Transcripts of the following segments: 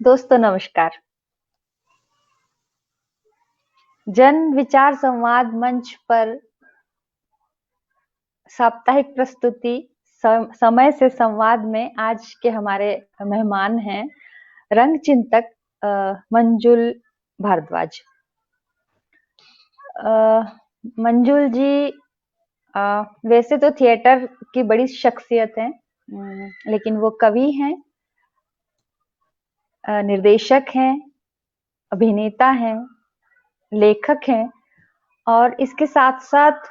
दोस्तों नमस्कार। जन विचार संवाद मंच पर साप्ताहिक प्रस्तुति समय से संवाद में आज के हमारे मेहमान हैं रंग चिंतक मंजुल भारद्वाज। मंजुल जी वैसे तो थिएटर की बड़ी शख्सियत हैं, लेकिन वो कवि हैं, निर्देशक हैं, अभिनेता हैं, लेखक हैं और इसके साथ-साथ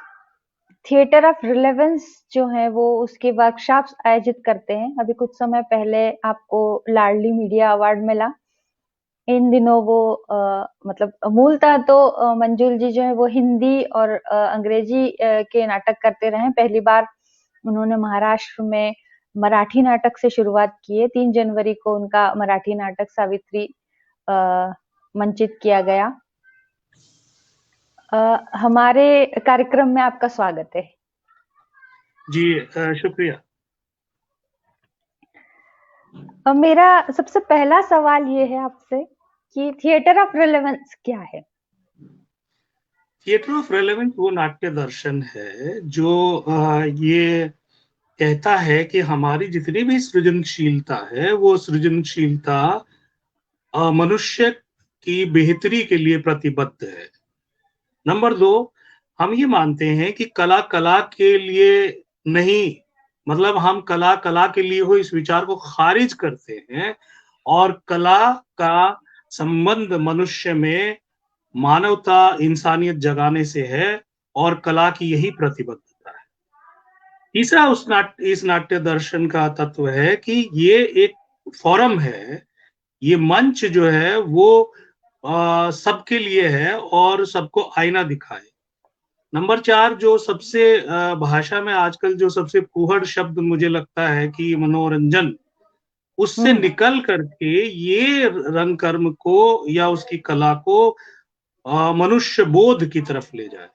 थिएटर ऑफ रिलेवेंस जो है वो उसके वर्कशॉप्स आयोजित करते हैं। अभी कुछ समय पहले आपको लाडली मीडिया अवार्ड मिला। इन दिनों वो मतलब मूलतः तो मंजुल जी जो है वो हिंदी और अंग्रेजी के नाटक करते रहे हैं। पहली बार उन्होंने महाराष्ट्र में मराठी नाटक से शुरुआत की है। 3 जनवरी को उनका मराठी नाटक सावित्री मंचित किया गया। हमारे कार्यक्रम में आपका स्वागत है। जी शुक्रिया। मेरा सबसे पहला सवाल ये है आपसे कि थिएटर ऑफ रेलेवेंस क्या है? थिएटर ऑफ रेलेवेंस वो नाट्य दर्शन है जो ये कहता है कि हमारी जितनी भी सृजनशीलता है वो सृजनशीलता मनुष्य की बेहतरी के लिए प्रतिबद्ध है। नंबर 2, हम ये मानते हैं कि कला कला के लिए नहीं, मतलब हम कला कला के लिए हो इस विचार को खारिज करते हैं और कला का संबंध मनुष्य में मानवता, इंसानियत जगाने से है और कला की यही प्रतिबद्धता है। तीसरा इस नाट्य दर्शन का तत्व है कि ये एक फोरम है, ये मंच जो है वो सबके लिए है और सबको आईना दिखाए। नंबर 4 जो सबसे भाषा में आजकल जो सबसे फूहड़ शब्द मुझे लगता है कि मनोरंजन, उससे हुँ। निकल करके ये रंग कर्म को या उसकी कला को मनुष्य बोध की तरफ ले जाए।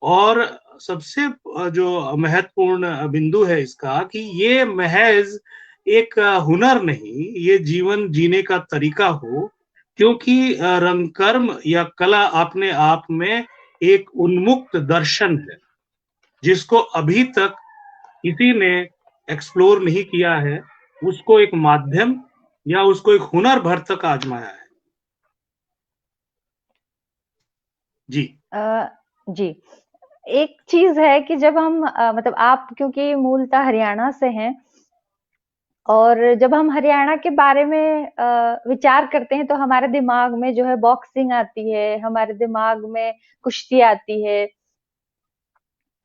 और सबसे जो महत्वपूर्ण बिंदु है इसका कि ये महज एक हुनर नहीं, ये जीवन जीने का तरीका हो, क्योंकि रंगकर्म या कला अपने आप में एक उन्मुक्त दर्शन है, जिसको अभी तक किसी ने एक्सप्लोर नहीं किया है, उसको एक माध्यम या उसको एक हुनर भर तक आजमाया है। जी। जी। एक चीज़ है कि जब हम मतलब आप क्योंकि मूलतः हरियाणा से हैं और जब हम हरियाणा के बारे में विचार करते हैं तो हमारे दिमाग में जो है बॉक्सिंग आती है, हमारे दिमाग में कुश्ती आती है,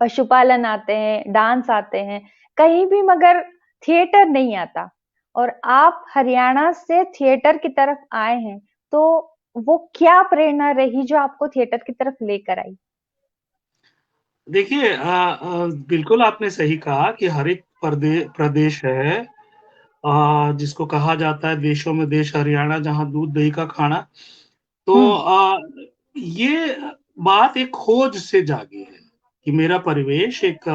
पशुपालन आते हैं, डांस आते हैं, कहीं भी मगर थिएटर नहीं आता। और आप हरियाणा से थिएटर की तरफ आए हैं, तो वो क्या प्रेरणा रही जो आपको थिएटर की तरफ लेकर आई? देखिए बिल्कुल आपने सही कहा कि हर एक प्रदेश है जिसको कहा जाता है देशों में देश हरियाणा जहाँ दूध दही का खाना। तो हुँ, ये बात एक खोज से जागी है कि मेरा परिवेश एक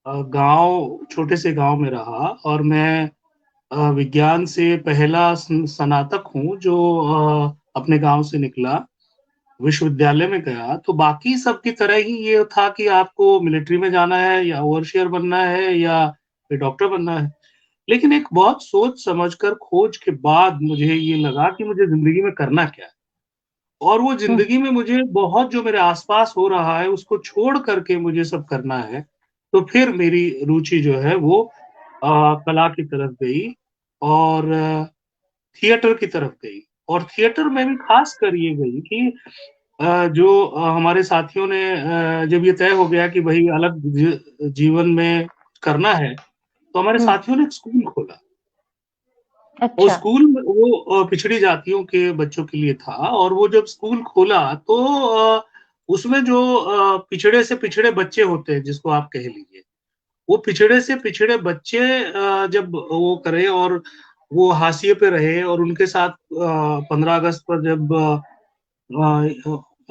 गाँव, छोटे से गाँव में रहा और मैं विज्ञान से पहला स्नातक हूँ जो अपने गाँव से निकला, विश्वविद्यालय में गया, तो बाकी सब की तरह ही ये था कि आपको मिलिट्री में जाना है या ओवरसियर बनना है या फिर डॉक्टर बनना है। लेकिन एक बहुत सोच समझ कर खोज के बाद मुझे ये लगा कि मुझे ज़िंदगी में करना क्या है? और वो हुँ, ज़िंदगी में मुझे बहुत जो मेरे आस-पास हो रहा है उसको छोड़ कर के मुझे सब करना है। तो फिर मेरी रुचि जो है वो कला की तरफ गई और थिएटर की तरफ गई। और थिएटर में भी ख़ासकर ये गई कि जो हमारे साथियों ने जब ये तय हो गया कि भई अलग जीवन में करना है, तो हमारे हुँ, साथियों ने एक स्कूल खोला। वो अच्छा। स्कूल में वो पिछड़ी जातियों के बच्चों के लिए था और वो जब स्कूल खोला तो उसमें जो पिछड़े से पिछड़े बच्चे होते हैं जिसको आप कह लीजिए, वो पिछड़े से पिछड़े बच्चे जब वो करे और वो हाशिए पे रहे और उनके साथ 15 अगस्त पर जब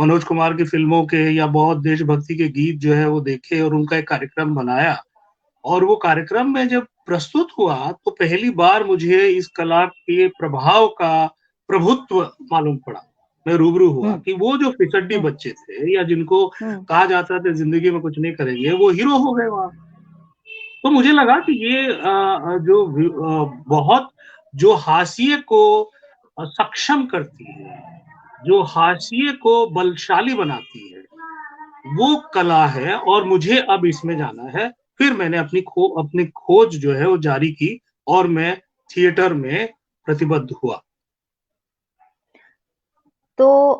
मनोज कुमार की फ़िल्मों के या बहुत देशभक्ति के गीत जो है वो देखे और उनका एक कार्यक्रम बनाया। और वो कार्यक्रम में जब प्रस्तुत हुआ तो पहली बार मुझे इस कला के प्रभाव का प्रभुत्व मालूम पड़ा। मैं रूबरू हुआ हम्म। कि वो जो फिसड्डी हम्म। बच्चे थे या जिनको हम्म। कहा जाता था जिंदगी में कुछ नहीं करेंगे, वो हीरो हो गए वहां। तो मुझे लगा कि ये बहुत जो हाशिए को सक्षम करती है, जो हाशिए को बलशाली बनाती है, वो कला है और मुझे अब इसमें जाना है। फिर मैंने अपनी खोज जो है वो जारी की और मैं थिएटर में प्रतिबद्ध हुआ। तो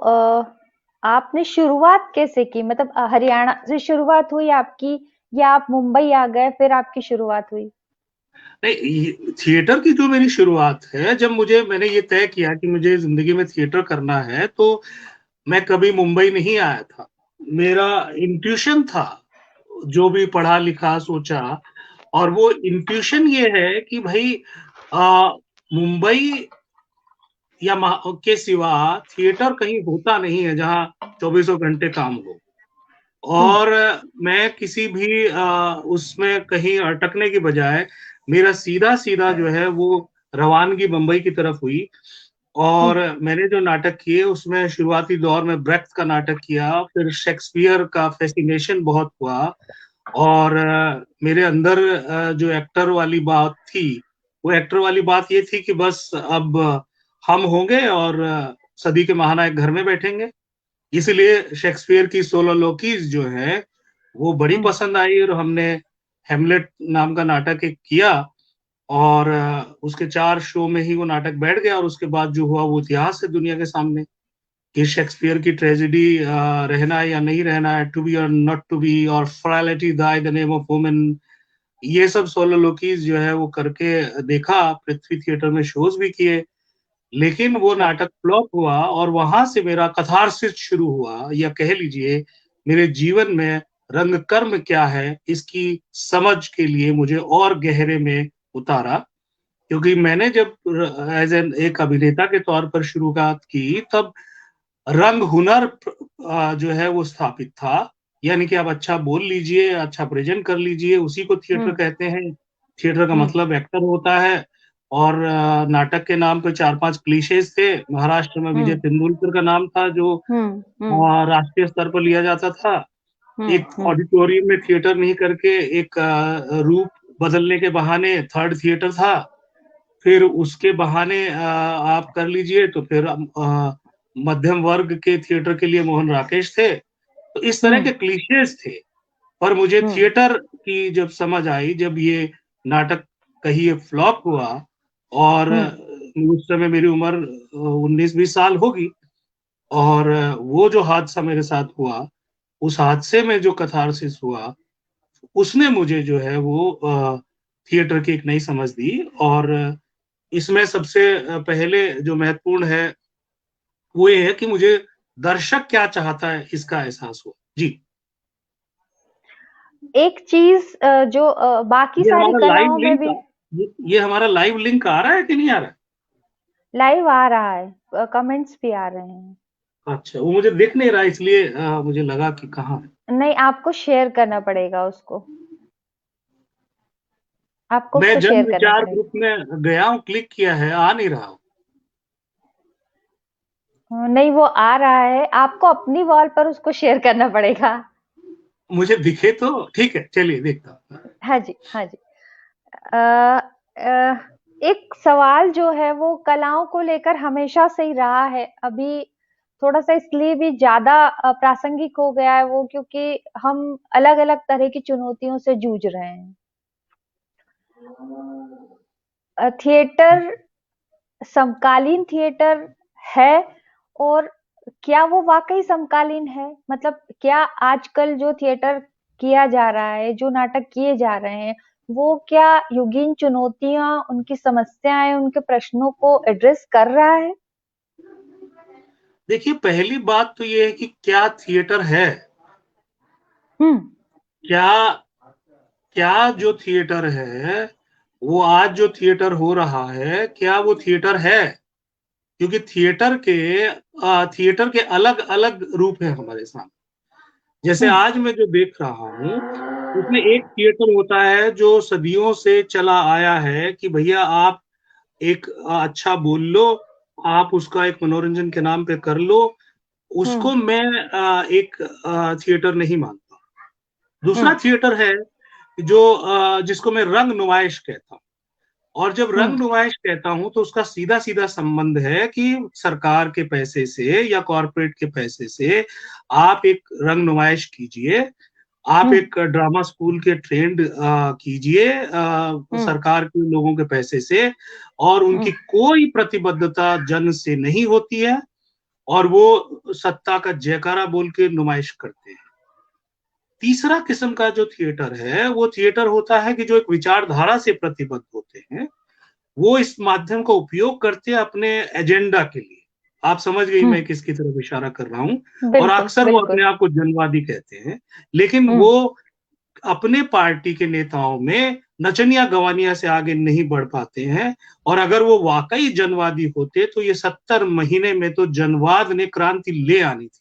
आपने शुरुआत कैसे की? मतलब हरियाणा से शुरुआत हुई आपकी, या आप मुंबई आ गए फिर आपकी शुरुआत हुई? नहीं, थिएटर की जो मेरी शुरुआत है, जब मैंने ये तय किया कि मुझे जिंदगी में थिएटर करना है, तो मैं कभी मुंबई नहीं आया था। मेरा इंट्यूशन था, जो भी पढ़ा लिखा सोचा, और वो इंट्यूशन ये है कि भाई मुंबई या के सिवा थिएटर कहीं होता नहीं है जहाँ चौबीसों घंटे काम हो। हम्म। और मैं किसी भी उसमें कहीं अटकने की बजाय मेरा सीधा सीधा जो है वो रवानगी बम्बई की तरफ हुई। और हम्म। मैंने जो नाटक किए उसमें शुरुआती दौर में ब्रेख्त का नाटक किया, फिर शेक्सपियर का फैसिनेशन बहुत हुआ। और मेरे अंदर जो एक्टर वाली बात थी, वो एक्टर वाली बात ये थी कि बस अब हम होंगे और सदी के महानायक घर में बैठेंगे। इसलिए शेक्सपियर की सोलोलोकीज जो है वो बड़ी हम्म। पसंद आई और हमने हेमलेट नाम का नाटक एक किया। और उसके 4 शो में ही वो नाटक बैठ गया और उसके बाद जो हुआ वो इतिहास है दुनिया के सामने कि शेक्सपियर की ट्रेजेडी रहना है या नहीं रहना है, टू बी और नॉट टू बी, और फ्राइलिटी दाई द नेम ऑफ वुमेन, ये सब सोलोलोकीज जो है वो करके देखा। पृथ्वी थिएटर में शोज भी किए, लेकिन वो अच्छा। नाटक फ्लॉप हुआ और वहां से मेरा कथारसिस शुरू हुआ, या कह लीजिए मेरे जीवन में रंग कर्म क्या है इसकी समझ के लिए मुझे और गहरे में उतारा। क्योंकि मैंने जब एज एन एक अभिनेता के तौर पर शुरुआत की, तब रंग हुनर जो है वो स्थापित था। यानी कि आप अच्छा बोल लीजिए, अच्छा प्रेजेंट कर लीजिए, उसी को थिएटर हम्म। कहते हैं। थिएटर का हम्म। मतलब एक्टर होता है। और नाटक के नाम पे 4-5 क्लीशेज थे। महाराष्ट्र में विजय हम्म। तेंदुलकर का नाम था जो हम्म। हम्म। राष्ट्रीय स्तर पर लिया जाता था। हम्म। एक हम्म। ऑडिटोरियम में थिएटर नहीं करके एक रूप बदलने के बहाने थर्ड थिएटर था। फिर उसके बहाने आप कर लीजिए तो फिर मध्यम वर्ग के थिएटर के लिए मोहन राकेश थे। तो इस तरह हम्म। के क्लीशेज थे। पर मुझे हम्म। थिएटर की जब समझ आई, जब ये नाटक कहिए फ्लॉप हुआ, और हम्म। उस समय मेरी उम्र 19-20 साल होगी, और वो जो हादसा मेरे साथ हुआ, उस हादसे में जो कथारसिस हुआ, उसने मुझे जो है वो थिएटर की एक नई समझ दी। और इसमें सबसे पहले जो महत्वपूर्ण है वो ये है कि मुझे दर्शक क्या चाहता है इसका एहसास हुआ। जी। एक चीज जो बाकी ये सारी हमारा लाइव कलाओं में लिंक भी ये हमारा लाइव लिंक आ रहा है कि नहीं आ रहा लाइव आ रहा है, कमेंट्स भी आ रहे हैं। है? अच्छा, वो मुझे दिख नहीं रहा, इसलिए मुझे लगा कि कहाँ है। नहीं, आपको शेयर करना पड़ेगा उसको। आपको मैं उसको जन शेयर करना विचार पड़ेगा। ग्रुप में गया हूँ, क्लिक किया है, आ नहीं रहा। नहीं, वो आ रहा है, आपको अपनी वॉल पर उसको शेयर करना पड़ेगा। मुझे दिखे तो ठीक है, चलिए देखता हूँ। हाँ जी, हाँ जी। अ, अ, एक सवाल जो है वो कलाओं को लेकर हमेशा से ही रहा है। अभी थोड़ा-सा इसलिए भी ज़्यादा प्रासंगिक हो गया है वो, क्योंकि हम अलग-अलग तरह की चुनौतियों से जूझ रहे हैं। थिएटर समकालीन थिएटर है, और क्या वो वाक़ई समकालीन है? मतलब क्या आजकल जो थिएटर किया जा रहा है, जो नाटक किए जा रहे हैं, वो क्या युगीन चुनौतियाँ, उनकी समस्याएँ, उनके प्रश्नों को एड्रेस कर रहा है? देखिए, पहली बात तो ये है कि क्या थिएटर है। हुँ। क्या क्या जो थिएटर है, वो आज जो थिएटर हो रहा है, क्या वो थिएटर है? क्योंकि थिएटर के अलग अलग रूप है हमारे सामने। जैसे आज मैं जो देख रहा हूँ, उसमें एक थिएटर होता है जो सदियों से चला आया है कि भैया आप एक अच्छा बोल लो, आप उसका एक मनोरंजन के नाम पे कर लो, हम्म। उसको मैं एक थिएटर नहीं मानता। दूसरा हम्म। थिएटर है जो जिसको मैं रंग नुमाइश कहता हूँ। और जब हम्म। रंग नुमाइश कहता हूं तो उसका सीधा सीधा संबंध है कि सरकार के पैसे से या कॉरपोरेट के पैसे से आप एक रंग नुमाइश कीजिए, आप हम्म। एक ड्रामा स्कूल के ट्रेंड कीजिए हम्म। सरकार के लोगों के पैसे से, और हम्म। उनकी कोई प्रतिबद्धता जन से नहीं होती है, और वो सत्ता का जयकारा बोल के नुमाइश करते हैं। तीसरा किस्म का जो थिएटर है वो थिएटर होता है कि जो एक विचारधारा से प्रतिबद्ध होते हैं, वो इस माध्यम का उपयोग करते हैं अपने एजेंडा के लिए। आप समझ गई मैं हम्म। किसकी तरफ इशारा कर रहा हूं। और बिल्कुल अक्सर वो बिल्कुल। अपने आप को जनवादी कहते हैं, लेकिन हम्म। वो अपने पार्टी के नेताओं में नचनिया गवानिया से आगे नहीं बढ़ पाते हैं। और अगर वो वाकई जनवादी होते तो ये 70 महीने में तो जनवाद ने क्रांति ले आनी थी।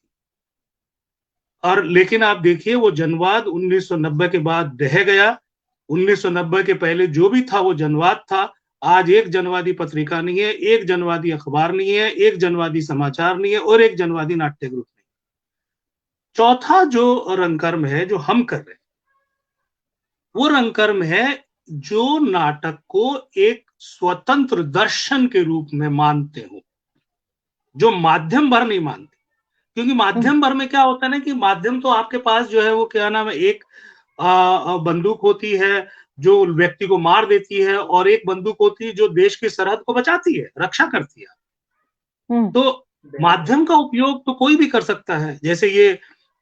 और लेकिन आप देखिए वो जनवाद 1990 के बाद ढह गया। 1990 के पहले जो भी था वो जनवाद था। आज एक जनवादी पत्रिका नहीं है, एक जनवादी अखबार नहीं है, एक जनवादी समाचार नहीं है, और एक जनवादी नाट्य ग्रुप नहीं। चौथा जो रंगकर्म है जो हम कर रहे हैं, वो रंगकर्म है जो नाटक को एक स्वतंत्र दर्शन के रूप में मानते हो, जो माध्यम भर नहीं मानते। क्योंकि हम्म। माध्यम भर में क्या होता है ना कि माध्यम तो आपके पास जो है वो क्या नाम है, एक बंदूक होती है जो व्यक्ति को मार देती है, और एक बंदूक होती है जो देश की सरहद को बचाती है, रक्षा करती है। हम्म। तो माध्यम का उपयोग तो कोई भी कर सकता है। जैसे ये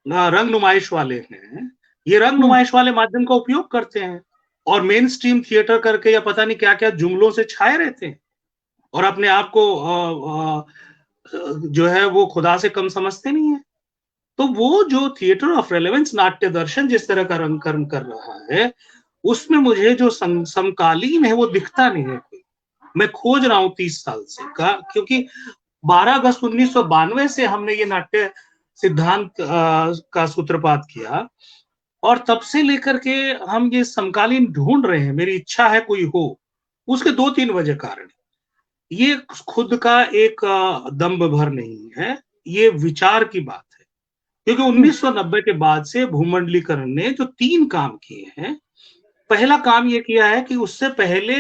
रंग नुमाइश वाले हैं, ये रंग हम्म। नुमाइश वाले माध्यम का उपयोग करते हैं और मेन स्ट्रीम थिएटर करके या पता नहीं क्या क्या जुमलों से छाए रहते हैं, और अपने आप को जो है वो खुदा से कम समझते नहीं है। तो वो जो थिएटर ऑफ रेलेवेंस नाट्य दर्शन जिस तरह का रंग कर्म कर रहा है, उसमें मुझे जो समकालीन है वो दिखता नहीं है कोई। मैं खोज रहा हूँ 30 साल से का, क्योंकि 12 अगस्त 1992 से हमने ये नाट्य सिद्धांत का सूत्रपात किया, और तब से लेकर के हम ये समकालीन ढूंढ रहे हैं। मेरी इच्छा है कोई हो। उसके दो तीन वजह कारण, ये खुद का एक दम्भ भर नहीं है, ये विचार की बात है। क्योंकि हम्म। 1990 के बाद से भूमंडलीकरण ने जो 3 काम किए हैं, पहला काम ये किया है कि उससे पहले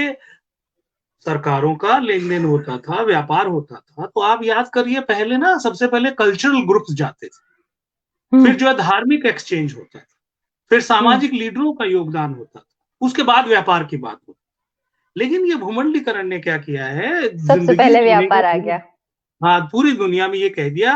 सरकारों का लेन-देन होता था, व्यापार होता था। तो आप याद करिए, पहले ना सबसे पहले कल्चरल ग्रुप्स जाते थे, फिर हम्म। जो है धार्मिक एक्सचेंज होता था, फिर हम्म। सामाजिक लीडरों का योगदान होता था, उसके बाद व्यापार की बात होती। लेकिन ये भूमंडलीकरण ने क्या किया है, सबसे जिंदगी पहले जीने का व्यापार आ पूरी, गया। हाँ, पूरी दुनिया में ये कह दिया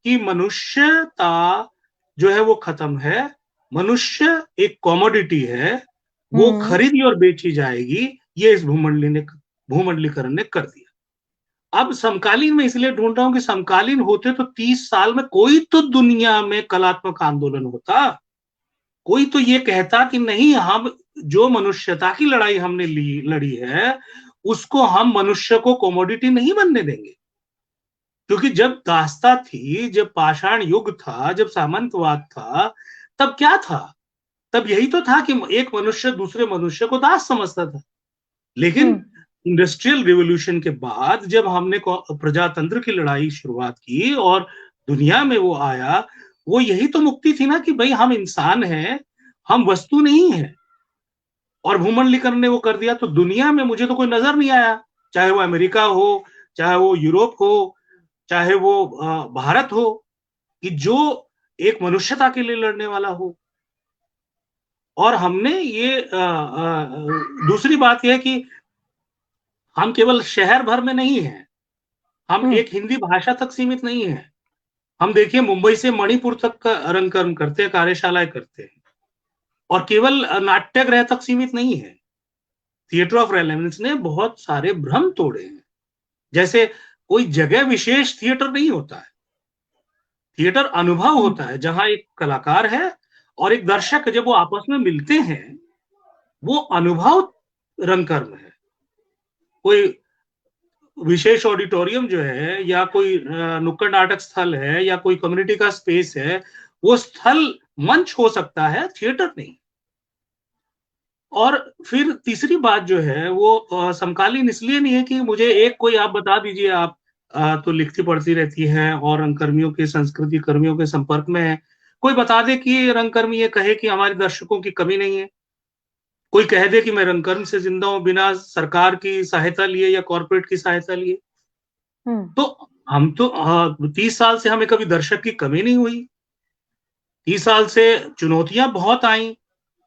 कि मनुष्यता जो है वो खत्म है। मनुष्य एक कॉमोडिटी है, वो हम्म। खरीदी और बेची जाएगी। ये इस भूमंडलीकरण ने कर दिया। अब समकालीन में इसलिए ढूंढ रहा हूं कि समकालीन होते तो 30 साल में कोई तो दुनिया में कलात्मक आंदोलन होता। कोई तो ये कहता कि नहीं, हम जो मनुष्यता की लड़ाई हमने लड़ी है, उसको हम मनुष्य को कमोडिटी नहीं बनने देंगे। क्योंकि जब दास्ता थी, जब पाषाण युग था, जब सामंतवाद था, तब क्या था? तब यही तो था कि एक मनुष्य दूसरे मनुष्य को दास समझता था। लेकिन हम्म। इंडस्ट्रियल रिवॉल्यूशन के बाद जब हमने प्रजातंत्र की लड़ाई शुरुआत की और दुनिया में वो आया, वो यही तो मुक्ति थी ना कि भाई हम इंसान हैं, हम वस्तु नहीं है। और भूमंडलीकरण ने वो कर दिया, तो दुनिया में मुझे तो कोई नजर नहीं आया, चाहे वो अमेरिका हो, चाहे वो यूरोप हो, चाहे वो भारत हो, कि जो एक मनुष्यता के लिए लड़ने वाला हो। और हमने ये दूसरी बात यह है कि हम केवल शहर भर में नहीं हैं, हम हम्म। एक हिंदी भाषा तक सीमित नहीं है। हम देखिए मुंबई से मणिपुर तक का रंगकर्म करते हैं, कार्यशालाएं करते हैं, और केवल नाट्यगृह तक सीमित नहीं है। थिएटर ऑफ रेलेवेंस ने बहुत सारे भ्रम तोड़े हैं। जैसे कोई जगह विशेष थिएटर नहीं होता है, थिएटर अनुभव हम्म। होता है, जहां एक कलाकार है और एक दर्शक जब वो आपस में मिलते हैं, वो अनुभव रंगकर्म है। कोई विशेष ऑडिटोरियम जो है, या कोई नुक्कड़ नाटक स्थल है, या कोई कम्युनिटी का स्पेस है, वो स्थल मंच हो सकता है, थिएटर नहीं। और फिर तीसरी बात जो है वो समकालीन इसलिए नहीं है कि मुझे एक कोई आप बता दीजिए, आप तो लिखती पढ़ती रहती हैं और रंगकर्मियों के संस्कृति कर्मियों के संपर्क में है। कोई बता दे कि रंगकर्मी ये कहे कि हमारे दर्शकों की कमी नहीं है। कोई कह दे कि मैं रंगकर्म से जिंदा हूँ बिना सरकार की सहायता लिए या कॉर्पोरेट की सहायता लिए। हम्म। तो हम तो 30 साल से हमें कभी दर्शक की कमी नहीं हुई। 30 साल से चुनौतियां बहुत आई,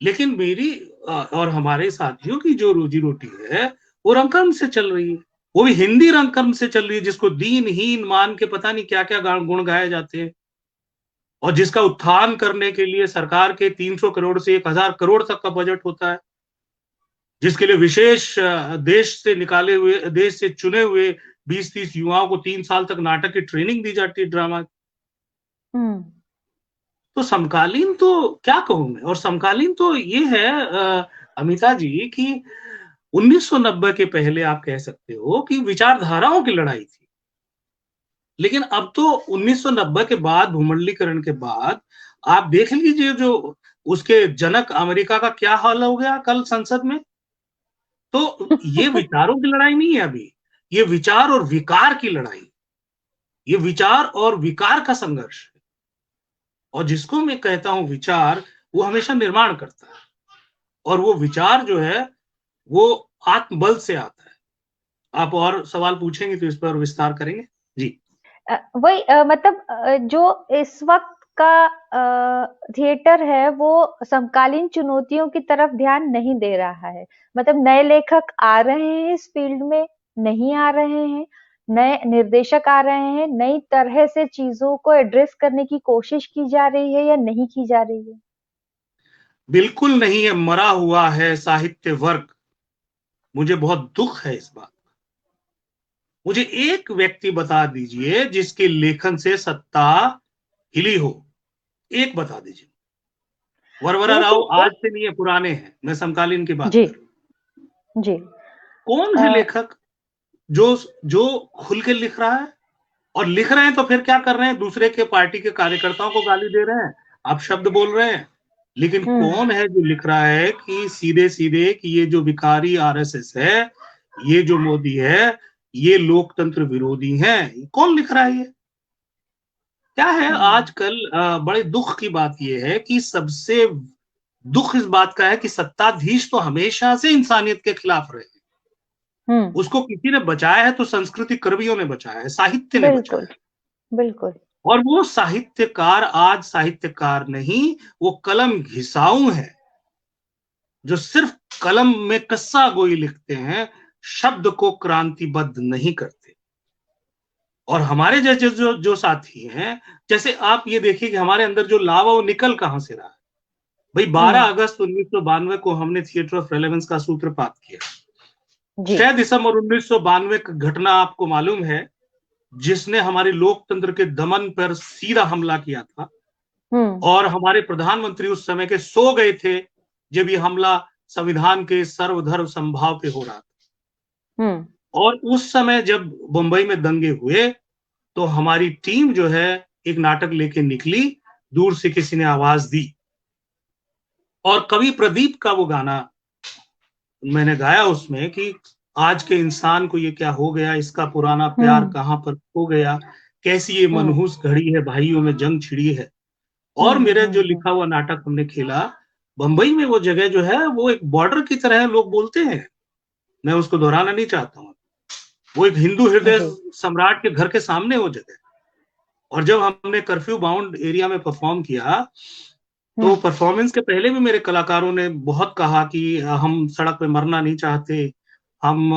लेकिन मेरी और हमारे साथियों की जो रोजी रोटी है वो रंगकर्म से चल रही है। वो भी हिंदी रंगकर्म से चल रही है, जिसको दीनहीन मान के पता नहीं क्या क्या गुण गाए जाते हैं, और जिसका उत्थान करने के लिए सरकार के 300 करोड़ से 1000 करोड़ तक का बजट होता है, जिसके लिए विशेष देश से निकाले हुए, देश से चुने हुए 20-30 युवाओं को 3 साल तक नाटक की ट्रेनिंग दी जाती है, ड्रामा। हम्म। तो समकालीन तो क्या कहूं मैं, और समकालीन तो ये है अमिता जी कि 1990 के पहले आप कह सकते हो कि विचारधाराओं की लड़ाई थी। लेकिन अब तो 1990 के बाद, भूमंडलीकरण के बाद, आप देख लीजिए जो उसके जनक अमेरिका का क्या हाल हो गया कल संसद में। तो ये विचारों की लड़ाई नहीं है अभी, ये विचार और विकार की लड़ाई, ये विचार और विकार का संघर्ष है। और जिसको मैं कहता हूं विचार, वो हमेशा निर्माण करता है, और वो विचार जो है वो आत्मबल से आता है। आप और सवाल पूछेंगे तो इस पर विस्तार करेंगे। जी। वही मतलब जो इस वक्त का थिएटर है वो समकालीन चुनौतियों की तरफ ध्यान नहीं दे रहा है। मतलब नए लेखक आ रहे हैं इस फील्ड में, नहीं आ रहे हैं, नए निर्देशक आ रहे हैं, नई तरह से चीजों को एड्रेस करने की कोशिश की जा रही है या नहीं की जा रही है? बिल्कुल नहीं है, मरा हुआ है साहित्य वर्ग। मुझे बहुत दुख है इस बात। मुझे एक व्यक्ति बता दीजिए जिसके लेखन से सत्ता हिली हो, एक बता दीजिए। वरवरा राव लेकिन आज एक से नहीं है, पुराने हैं, मैं समकालीन की बात जी कर रहा हूं। जी कौन अ, है लेखक जो जो खुल के लिख रहा है? और लिख रहे हैं तो फिर क्या कर रहे हैं, दूसरे के पार्टी के कार्यकर्ताओं को गाली दे रहे हैं, आप शब्द बोल रहे हैं। लेकिन हम्म। कौन है जो लिख रहा है कि सीधे सीधे कि ये जो विकारी आरएसएस है, ये जो मोदी है, ये लोकतंत्र विरोधी हैं? कौन लिख रहा है ये? क्या है हम्म। आजकल बड़े दुख की बात यह है कि सबसे दुख इस बात का है कि सत्ताधीश तो हमेशा से इंसानियत के खिलाफ रहे। हम्म। उसको किसी ने बचाया है तो संस्कृति कर्मियों ने बचाया है, साहित्य ने बचाया बिल्कुल। है। बिल्कुल। और वो साहित्यकार आज साहित्यकार नहीं, वो कलम घिसाऊ है, जो सिर्फ कलम में कस्सा गोई लिखते हैं, शब्द को क्रांतिबद्ध नहीं करते। और हमारे जैसे जो जो साथी हैं, जैसे आप ये देखिए कि हमारे अंदर जो लावा वो निकल कहां से रहा है। भाई 12 हम्म। अगस्त 1992 को हमने थिएटर ऑफ रेलेवेंस का सूत्रपात किया। जी। 6 दिसंबर 1992 की घटना आपको मालूम है, जिसने हमारे लोकतंत्र के दमन पर सीधा हमला किया था। हम्म। और हमारे प्रधानमंत्री उस समय के सो गए थे जब ये हमला संविधान के सर्वधर्म समभाव पे हो रहा था। हम्म। और उस समय जब बंबई में दंगे हुए तो हमारी टीम जो है एक नाटक लेके निकली, दूर से किसी ने आवाज दी, और कवि प्रदीप का वो गाना मैंने गाया उसमें कि आज के इंसान को ये क्या हो गया, इसका पुराना प्यार हम्म। कहाँ पर खो गया, कैसी ये हम्म। मनहूस घड़ी है, भाइयों में जंग छिड़ी है। और हम्म। मेरे जो हम्म। लिखा हुआ नाटक हमने खेला बंबई में, वो जगह जो है वो एक बॉर्डर की तरह है, लोग बोलते हैं, मैं उसको दोहराना नहीं चाहता हूँ। वो एक हिंदू हृदय जी। सम्राट के घर के सामने वो जगह। और जब हमने कर्फ्यू बाउंड एरिया में परफॉर्म किया, तो हम्म। परफॉर्मेंस के पहले भी मेरे कलाकारों ने बहुत कहा कि हम सड़क पे मरना नहीं चाहते, हम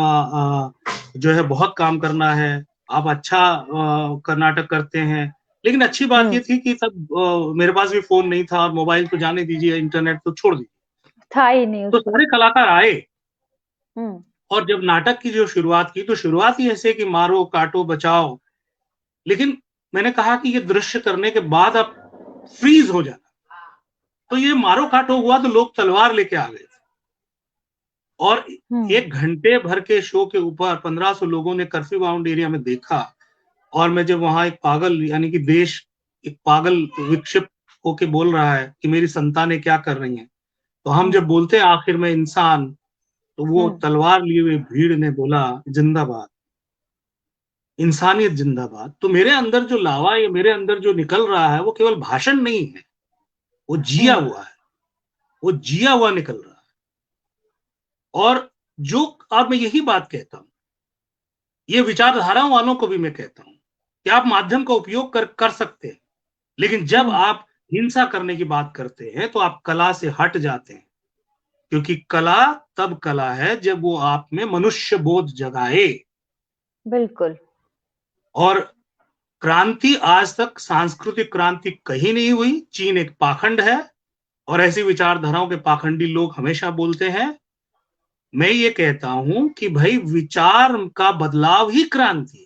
जो है बहुत काम करना है, आप अच्छा कर्नाटक करते हैं। लेकिन अच्छी बात ये हम्म। थी कि तब मेरे पास भी फोन नहीं था, और मोबाइल तो जाने दीजिए, इंटरनेट तो छोड़ दीजिए। था ही नहीं तो उस सारे वक्त। कलाकार आए, हम्म। और जब नाटक की जो शुरुआत की तो शुरुआत ही ऐसे कि मारो काटो बचाओ। लेकिन मैंने कहा कि ये दृश्य करने के बाद आप फ्रीज हो जाना। तो ये मारो काटो हुआ तो लोग तलवार लेके आ गए थे। और हम्म। 1 घंटे भर के शो के ऊपर 1500 लोगों ने कर्फ्यू बाउंड एरिया में देखा। और मैं जब वहां एक पागल, यानी कि देश एक पागल विक्षिप्त होके बोल रहा है कि मेरी संतानें क्या कर रही हैं, तो हम हम्म। जब बोलते हैं आखिर में इंसान, तो वो हम्म। तलवार लिए हुए भीड़ ने बोला जिंदाबाद, इंसानियत जिंदाबाद। तो मेरे अंदर जो लावा, ये मेरे अंदर जो निकल रहा है, वो केवल भाषण नहीं है, वो जिया हम्म। हुआ है, वो जिया हुआ निकल रहा है। और जो, और मैं यही बात कहता हूं, ये विचारधाराओं वालों को भी मैं कहता हूं कि आप माध्यम का उपयोग कर सकते हैं, लेकिन जब हम्म। आप हिंसा करने की बात करते हैं तो आप कला से हट जाते हैं, क्योंकि कला तब कला है जब वो आप में मनुष्य बोध जगाए। बिल्कुल। और क्रांति, आज तक सांस्कृतिक क्रांति कहीं नहीं हुई, चीन एक पाखंड है, और ऐसी विचारधाराओं के पाखंडी लोग हमेशा बोलते हैं। मैं ये कहता हूं कि भाई विचार का बदलाव ही क्रांति है।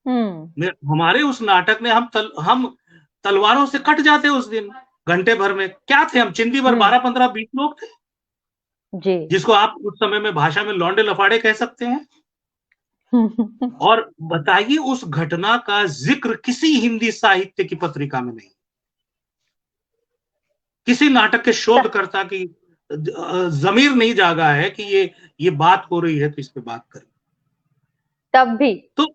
हम्म। हमारे उस नाटक में हम तलवारों से कट जाते उस दिन, घंटे भर में क्या थे हम, चिंदी भर हम्म। 12 15 20 लोग थे, जी। जिसको आप उस समय में भाषा में लौंडे लफाड़े कह सकते हैं। और बताइए, उस घटना का जिक्र किसी हिंदी साहित्य की पत्रिका में नहीं, किसी नाटक के शोधकर्ता की जमीर नहीं जागा है कि ये बात हो रही है तो इस पे बात करें। तब भी। तो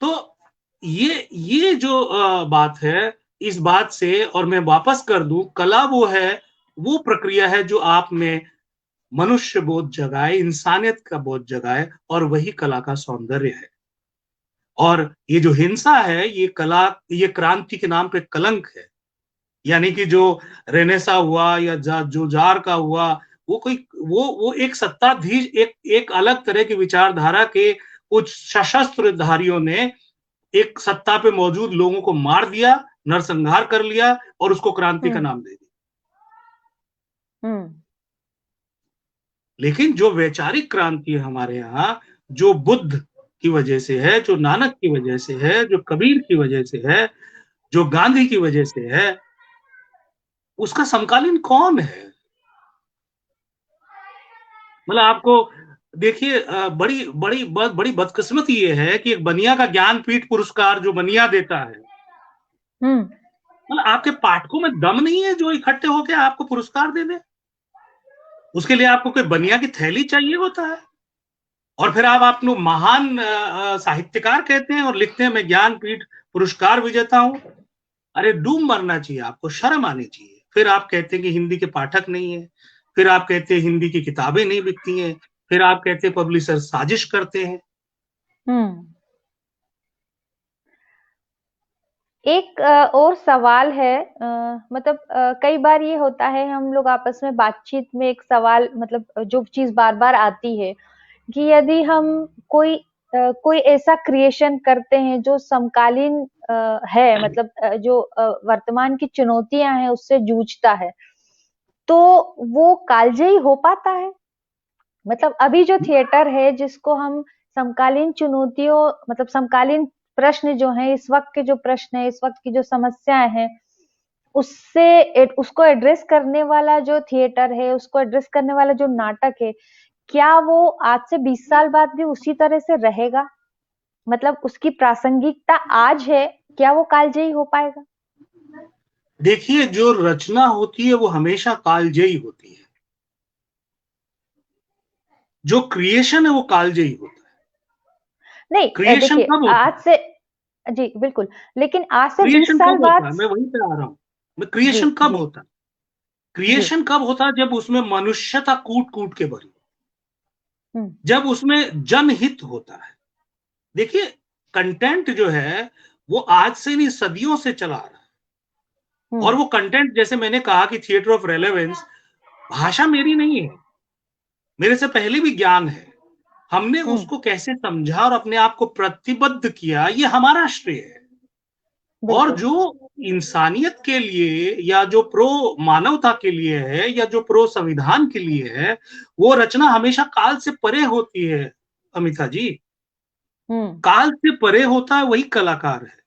तो ये जो बात है, इस बात से, और मैं वापस कर दूं, कला वो है, वो प्रक्रिया है जो आप में मनुष्य बोध जगाए, इंसानियत का बोध जगाए, और वही कला का सौंदर्य है। और ये जो हिंसा है, ये कला, ये क्रांति के नाम पे कलंक है। यानी कि जो रेनेसा हुआ या जो जार का हुआ, वो कोई, वो एक सत्ताधीश, एक अलग तरह की विचारधारा के कुछ सशस्त्रधारियों ने एक सत्ता पे मौजूद लोगों को मार दिया, नरसंहार कर लिया, और उसको क्रांति का हम्म। नाम दे दिया। हम्म। लेकिन जो वैचारिक क्रांति है हमारे यहाँ, जो बुद्ध की वजह से है, जो नानक की वजह से है, जो कबीर की वजह से है, जो गांधी की वजह से है, उसका समकालीन कौन है? मतलब आपको देखिए, बड़ी बड़ी बड़ी बदकिस्मती ये है कि एक बनिया का ज्ञानपीठ पुरस्कार जो बनिया देता है, हम्म। मतलब आपके पाठकों में दम नहीं है जो इकट्ठे होकर आपको पुरस्कार दे दे। उसके लिए आपको कोई बनिया की थैली चाहिए होता है, और फिर आप अपने महान साहित्यकार कहते हैं और लिखते हैं मैं ज्ञानपीठ पुरस्कार विजेता हूं। अरे डूब मरना चाहिए, आपको शर्म आनी चाहिए। फिर आप कहते हैं कि हिंदी के पाठक नहीं है, फिर आप कहते हैं हिंदी की किताबें नहीं बिकती हैं, फिर आप कहते हैं पब्लिशर साजिश करते हैं। हम्म। एक और सवाल है, मतलब कई बार ये होता है हम लोग आपस में बातचीत में एक सवाल, मतलब जो चीज बार बार आती है कि यदि हम कोई कोई ऐसा क्रिएशन करते हैं जो समकालीन है, मतलब जो वर्तमान की चुनौतियां हैं उससे जूझता है, तो वो कालजयी हो पाता है? मतलब अभी जो थिएटर है जिसको हम समकालीन चुनौतियों, मतलब समकालीन प्रश्न जो है, इस वक्त के जो प्रश्न है, इस वक्त की जो समस्याएं हैं, उसको एड्रेस करने वाला जो थिएटर है, उसको एड्रेस करने वाला जो नाटक है, क्या वो आज से 20 साल बाद भी उसी तरह से रहेगा? मतलब उसकी प्रासंगिकता आज है, क्या वो कालजयी हो पाएगा? देखिए, जो रचना होती है वो हमेशा कालजयी होती है, जो क्रिएशन है वो कालजयी होता है। नहीं, क्रिएशन देखिए कब होता आज है? से, जी बिल्कुल, लेकिन आज से 20 क्रिएशन साल कब होता बाद। है, मैं वहीं पे आ रहा हूं। मैं जी। क्रिएशन कब जी। होता है? जी। क्रिएशन कब होता है? जब उसमें मनुष्यता कूट कूट के भरी, हम्म। जब उसमें जनहित होता है। देखिए, कंटेंट जो है वो आज से नहीं, सदियों से चला आ रहा है। और हम्म। वो कंटेंट, जैसे मैंने कहा कि थिएटर ऑफ रेलेवेंस, भाषा मेरी नहीं है, मेरे से पहले भी ज्ञान है। हमने हम्म। उसको कैसे समझा और अपने आप को प्रतिबद्ध किया, ये हमारा श्रेय है। और बिल्कुल। जो इंसानियत के लिए, या जो प्रो मानवता के लिए है, या जो प्रो संविधान के लिए है, वो रचना हमेशा काल से परे होती है। अमिता जी, हम्म। काल से परे होता है वही कलाकार है,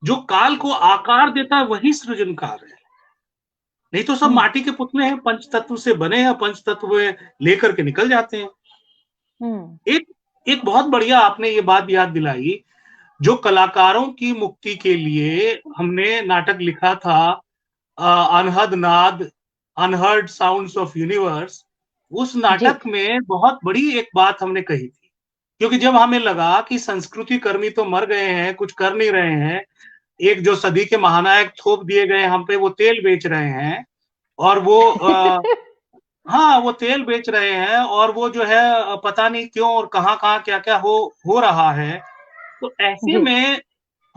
जो काल को आकार देता है वही सृजनकार है। नहीं तो सब हम्म। माटी के पुतले हैं, पंच तत्व से बने हैं, पंच तत्व लेकर के निकल जाते हैं। हम्म। एक एक बहुत बढ़िया आपने ये बात याद दिलाई। जो कलाकारों की मुक्ति के लिए हमने नाटक लिखा था, अनहद नाद, अनहर्ड साउंड्स ऑफ यूनिवर्स, उस जी। नाटक में बहुत बड़ी एक बात हमने कही थी। क्योंकि जब हमें लगा कि संस्कृति कर्मी तो मर गए हैं, कुछ कर नहीं रहे हैं, एक जो सदी के महानायक थोप दिए गए हम पे, वो तेल बेच रहे हैं, और वो हाँ, वो तेल बेच रहे हैं, और वो जो है पता नहीं क्यों और कहाँ-कहाँ क्या-क्या हो रहा है। तो ऐसे जी। में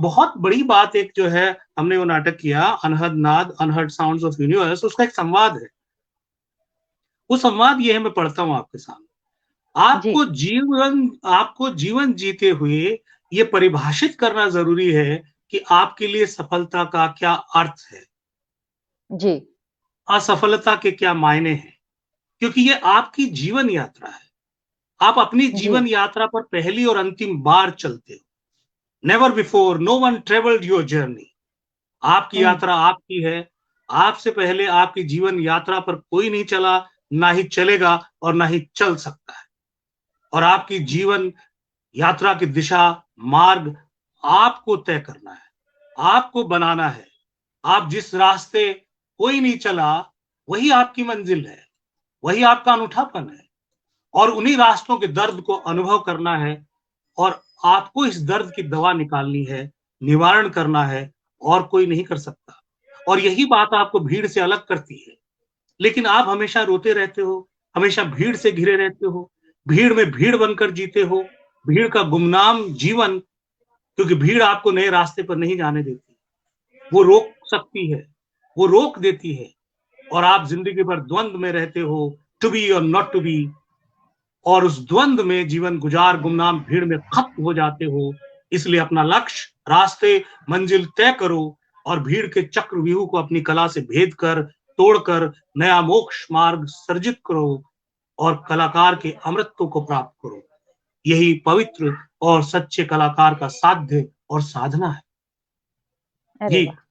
बहुत बड़ी बात एक जो है, हमने वो नाटक किया अनहद नाद, अनहर्ड साउंड्स ऑफ यूनिवर्स, उसका एक संवाद है। वो संवाद ये है, मैं पढ़ता हूँ आपके सामने। जी। आपको जीवन जीते हुए ये परिभाषित करना ज़रूरी है कि आपके लिए सफलता का क्या अर्थ है, जी। असफलता के क्या मायने हैं, क्योंकि ये आपकी जीवन यात्रा है। आप अपनी जी। जीवन यात्रा पर पहली और अंतिम बार चलते हो। Never before no one travelled your journey. आपकी हम्म। यात्रा आपकी है। आपसे पहले आपकी जीवन यात्रा पर कोई नहीं चला, ना ही चलेगा और ना ही चल सकता है। और आपकी जीवन यात्रा की दिशा, मार्ग आपको तय करना है, आपको बनाना है। आप जिस रास्ते कोई नहीं चला, वही आपकी मंजिल है, वही आपका अनूठापन है, और उन्हीं रास्तों के दर्द को अनुभव करना है, और आपको इस दर्द की दवा निकालनी है, निवारण करना है, और कोई नहीं कर सकता। और यही बात आपको भीड़ से अलग करती है। लेकिन आप हमेशा रोते रहते हो, हमेशा भीड़ से घिरे रहते हो, भीड़ में भीड़ बनकर जीते हो, भीड़ का गुमनाम जीवन, क्योंकि भीड़ आपको नए रास्ते पर नहीं जाने देती। वो रोक सकती है, वो रोक देती है, और आप जिंदगी भर द्वंद में रहते हो, टू बी और नॉट टू बी, और उस द्वंद में जीवन गुजार गुमनाम भीड़ में खत्म हो जाते हो। इसलिए अपना लक्ष्य, रास्ते, मंजिल तय करो, और भीड़ के चक्रव्यूह को अपनी कला से भेद कर, तोड़कर नया मोक्ष मार्ग सर्जित करो, और कलाकार के अमृतत्व को प्राप्त करो। यही पवित्र और सच्चे कलाकार का साध्य और साधना है। अरे जी। वाह!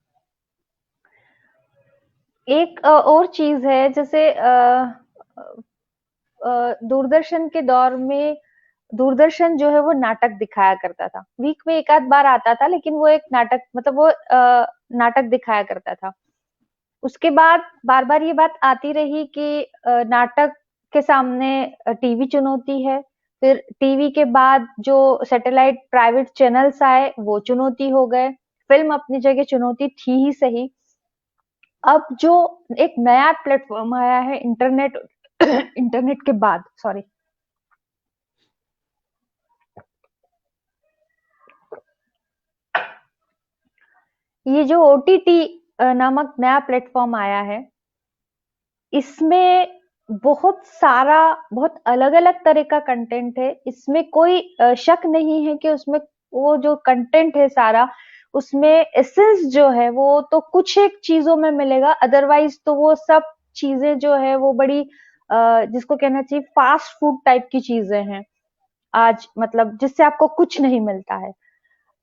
एक और चीज है, जैसे दूरदर्शन के दौर में दूरदर्शन जो है वो नाटक दिखाया करता था। वीक में एक आध बार आता था, लेकिन वो एक नाटक, मतलब वो नाटक दिखाया करता था। उसके बाद बार बार ये बात आती रही कि नाटक के सामने टीवी चुनौती है। फिर टीवी के बाद जो सैटेलाइट प्राइवेट चैनल्स आए वो चुनौती हो गए। फिल्म अपनी जगह चुनौती थी ही सही। अब जो एक नया प्लेटफॉर्म आया है इंटरनेट, इंटरनेट के बाद, सॉरी, ये जो ओटीटी नामक नया प्लेटफॉर्म आया है, इसमें बहुत सारा, बहुत अलग अलग तरह का कंटेंट है। इसमें कोई शक नहीं है कि उसमें वो जो कंटेंट है सारा, उसमें एसेंस जो है वो तो कुछ एक चीजों में मिलेगा, अदरवाइज तो वो सब चीजें जो है वो बड़ी जिसको कहना चाहिए फास्ट फूड टाइप की चीजें हैं आज, मतलब जिससे आपको कुछ नहीं मिलता है।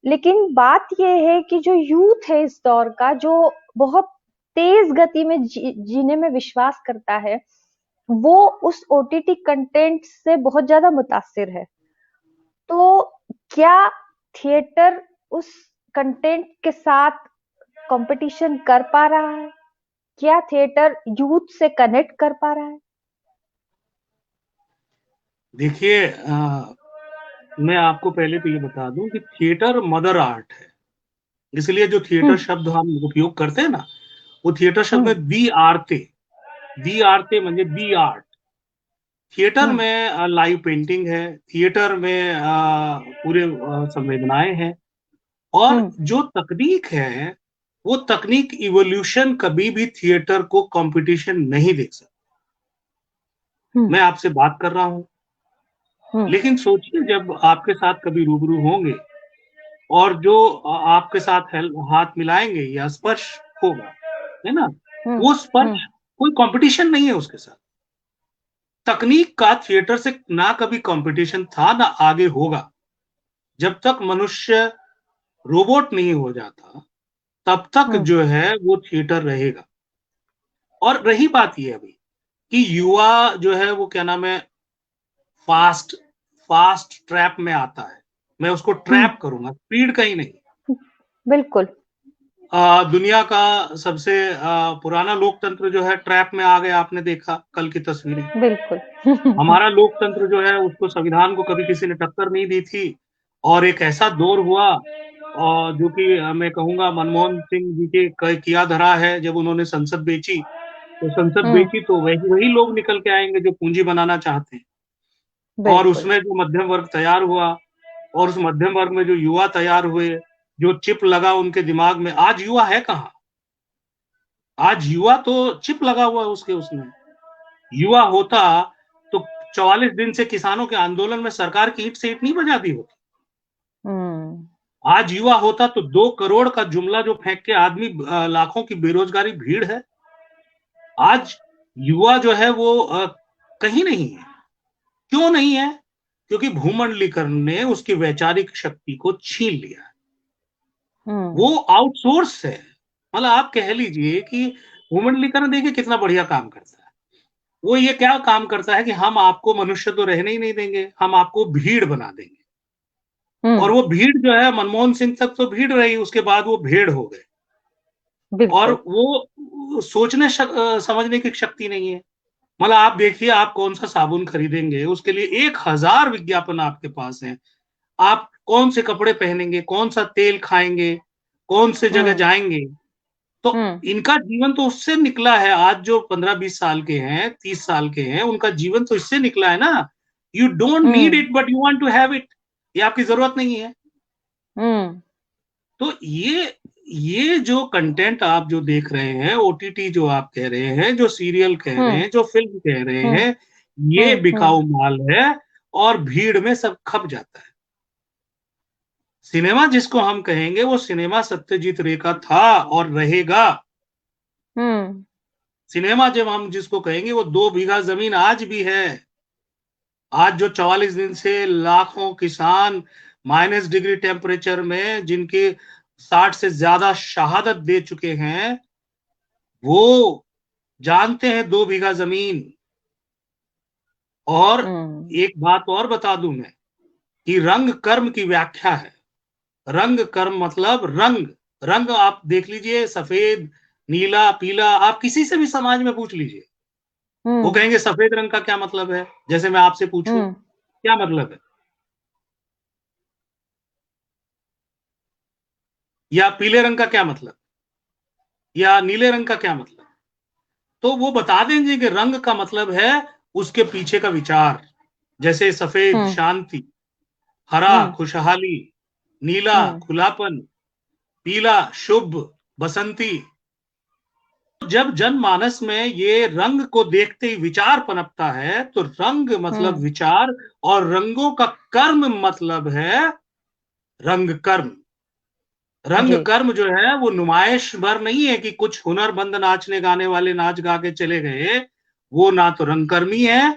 लेकिन बात यह है कि जो यूथ है इस दौर का, जो बहुत तेज गति में जीने में विश्वास करता है, वो उस ओटीटी कंटेंट से बहुत ज्यादा मुतासिर है। तो क्या थिएटर उस कंटेंट के साथ कंपटीशन कर पा रहा है? क्या थिएटर यूथ से कनेक्ट कर पा रहा है? देखिए, मैं आपको पहले तो ये बता दूं कि थिएटर मदर आर्ट है। इसलिए जो थिएटर हम्म। शब्द हम उपयोग करते हैं ना, वो थिएटर शब्द हम्म। में दी आरते, दी आरते म्हणजे दी आर्ट। थिएटर हम्म। में लाइव पेंटिंग है, थिएटर में पूरे संवेदनाएं हैं, और हम्म। जो तकनीक है, वो तकनीक इवोल्यूशन कभी भी थिएटर को कंपटीशन नहीं दे सकता। हम्म। मैं आपसे बात कर रहा हूं, हम्म। लेकिन सोचिए जब आपके साथ कभी रूबरू होंगे, और जो आपके साथ हाथ मिलाएंगे या स्पर्श होगा, है ना, हम्म। वो हम्म। स्पर्श कोई कंपटीशन नहीं है उसके साथ। तकनीक का थिएटर से ना कभी कंपटीशन था, ना आगे होगा। जब तक मनुष्य रोबोट नहीं हो जाता, तब तक हम्म। जो है वो थिएटर रहेगा। और रही बात ये अभी कि युवा जो है वो क्या नाम है, फास्ट फास्ट ट्रैप में आता है। मैं उसको ट्रैप करूंगा, स्पीड कहीं नहीं। बिल्कुल। दुनिया का सबसे पुराना लोकतंत्र जो है ट्रैप में आ गया, आपने देखा कल की तस्वीरें। बिल्कुल। हमारा लोकतंत्र जो है उसको, संविधान को कभी किसी ने टक्कर नहीं दी थी, और एक ऐसा दौर हुआ और जो कि मैं कहूंगा मनमोहन सिंह जी के किया धरा है। जब उन्होंने संसद बेची, तो संसद हम्म। बेची तो वही वही लोग निकल के आएंगे जो पूंजी बनाना चाहते हैं। और बिल्कुल। उसमें जो मध्यम वर्ग तैयार हुआ, और उस मध्यम वर्ग में जो युवा तैयार हुए, जो चिप लगा उनके दिमाग में, आज युवा है कहाँ? आज युवा तो चिप लगा हुआ है उसके, उसमें युवा होता तो 44 दिन से किसानों के आंदोलन में सरकार की ईंट से ईंट नहीं बजा दी होती। हम्म। आज युवा होता तो 2 करोड़ का जुमला जो फेंक के आदमी, लाखों की बेरोजगारी भीड़ है। आज युवा जो है वो कहीं नहीं है। क्यों नहीं है? क्योंकि भूमंडलीकरण ने उसकी वैचारिक शक्ति को छीन लिया। हम्म। वो आउटसोर्स है। मतलब आप कह लीजिए कि भूमंडलीकरण देखिए कितना बढ़िया काम करता है। वो ये क्या काम करता है कि हम आपको मनुष्य तो रहने ही नहीं देंगे, हम आपको भीड़ बना देंगे। और हम्म। वो भीड़ जो है, मनमोहन सिंह तक तो भीड़ रही, उसके बाद वो भेड़ हो गए। और बिल्कुल। वो सोचने समझने की शक्ति नहीं है। मतलब आप देखिए, आप कौन सा साबुन खरीदेंगे, उसके लिए 1000 विज्ञापन आपके पास है। आप कौन से कपड़े पहनेंगे, कौन सा तेल खाएंगे, कौन से जगह हम्म। जाएंगे, तो हम्म। इनका जीवन तो उससे निकला है। आज जो 15-20 साल के हैं, 30 साल के हैं, उनका जीवन तो इससे निकला है ना। You don't need hmm. It but you want to have it. ये आपकी जरूरत नहीं है। हम्म। तो ये जो कंटेंट आप जो देख रहे हैं, ओटीटी जो आप कह रहे हैं, जो सीरियल कह रहे हम्म। हैं, जो फिल्म कह रहे हम्म। हैं, ये हम्म। बिकाऊ माल है। और भीड़ में सब खप जाता है। सिनेमा जिसको हम कहेंगे, वो सिनेमा सत्यजीत रे का था और रहेगा। हम्म। सिनेमा जब हम जिसको कहेंगे, वो 2 बीघा जमीन आज भी है। आज जो 44 दिन से लाखों किसान -डिग्री टेम्परेचर में, जिनके 60 से ज्यादा शहादत दे चुके हैं, वो जानते हैं 2 बीघा जमीन। और हम्म। एक बात और बता दूं मैं, कि रंग कर्म की व्याख्या है। रंग कर्म मतलब रंग। रंग आप देख लीजिए, सफेद, नीला, पीला, आप किसी से भी समाज में पूछ लीजिए, वो हम्म। कहेंगे सफेद रंग का क्या मतलब है। जैसे मैं आपसे पूछूं, हम्म। क्या मतलब है, या पीले रंग का क्या मतलब, या नीले रंग का क्या मतलब, तो वो बता देंगे कि रंग का मतलब है उसके पीछे का विचार। जैसे सफेद हम्म। शांति, हरा हम्म। खुशहाली, नीला हम्म। खुलापन, पीला शुभ, बसंती। जब जनमानस में ये रंग को देखते ही विचार पनपता है, तो रंग मतलब हम्म। विचार, और रंगों का कर्म मतलब है रंग कर्म। रंग जी। कर्म जो है वो नुमाइश भर नहीं है कि कुछ हुनरमंद नाचने गाने वाले नाच गा के चले गए। वो ना तो रंग कर्मी है,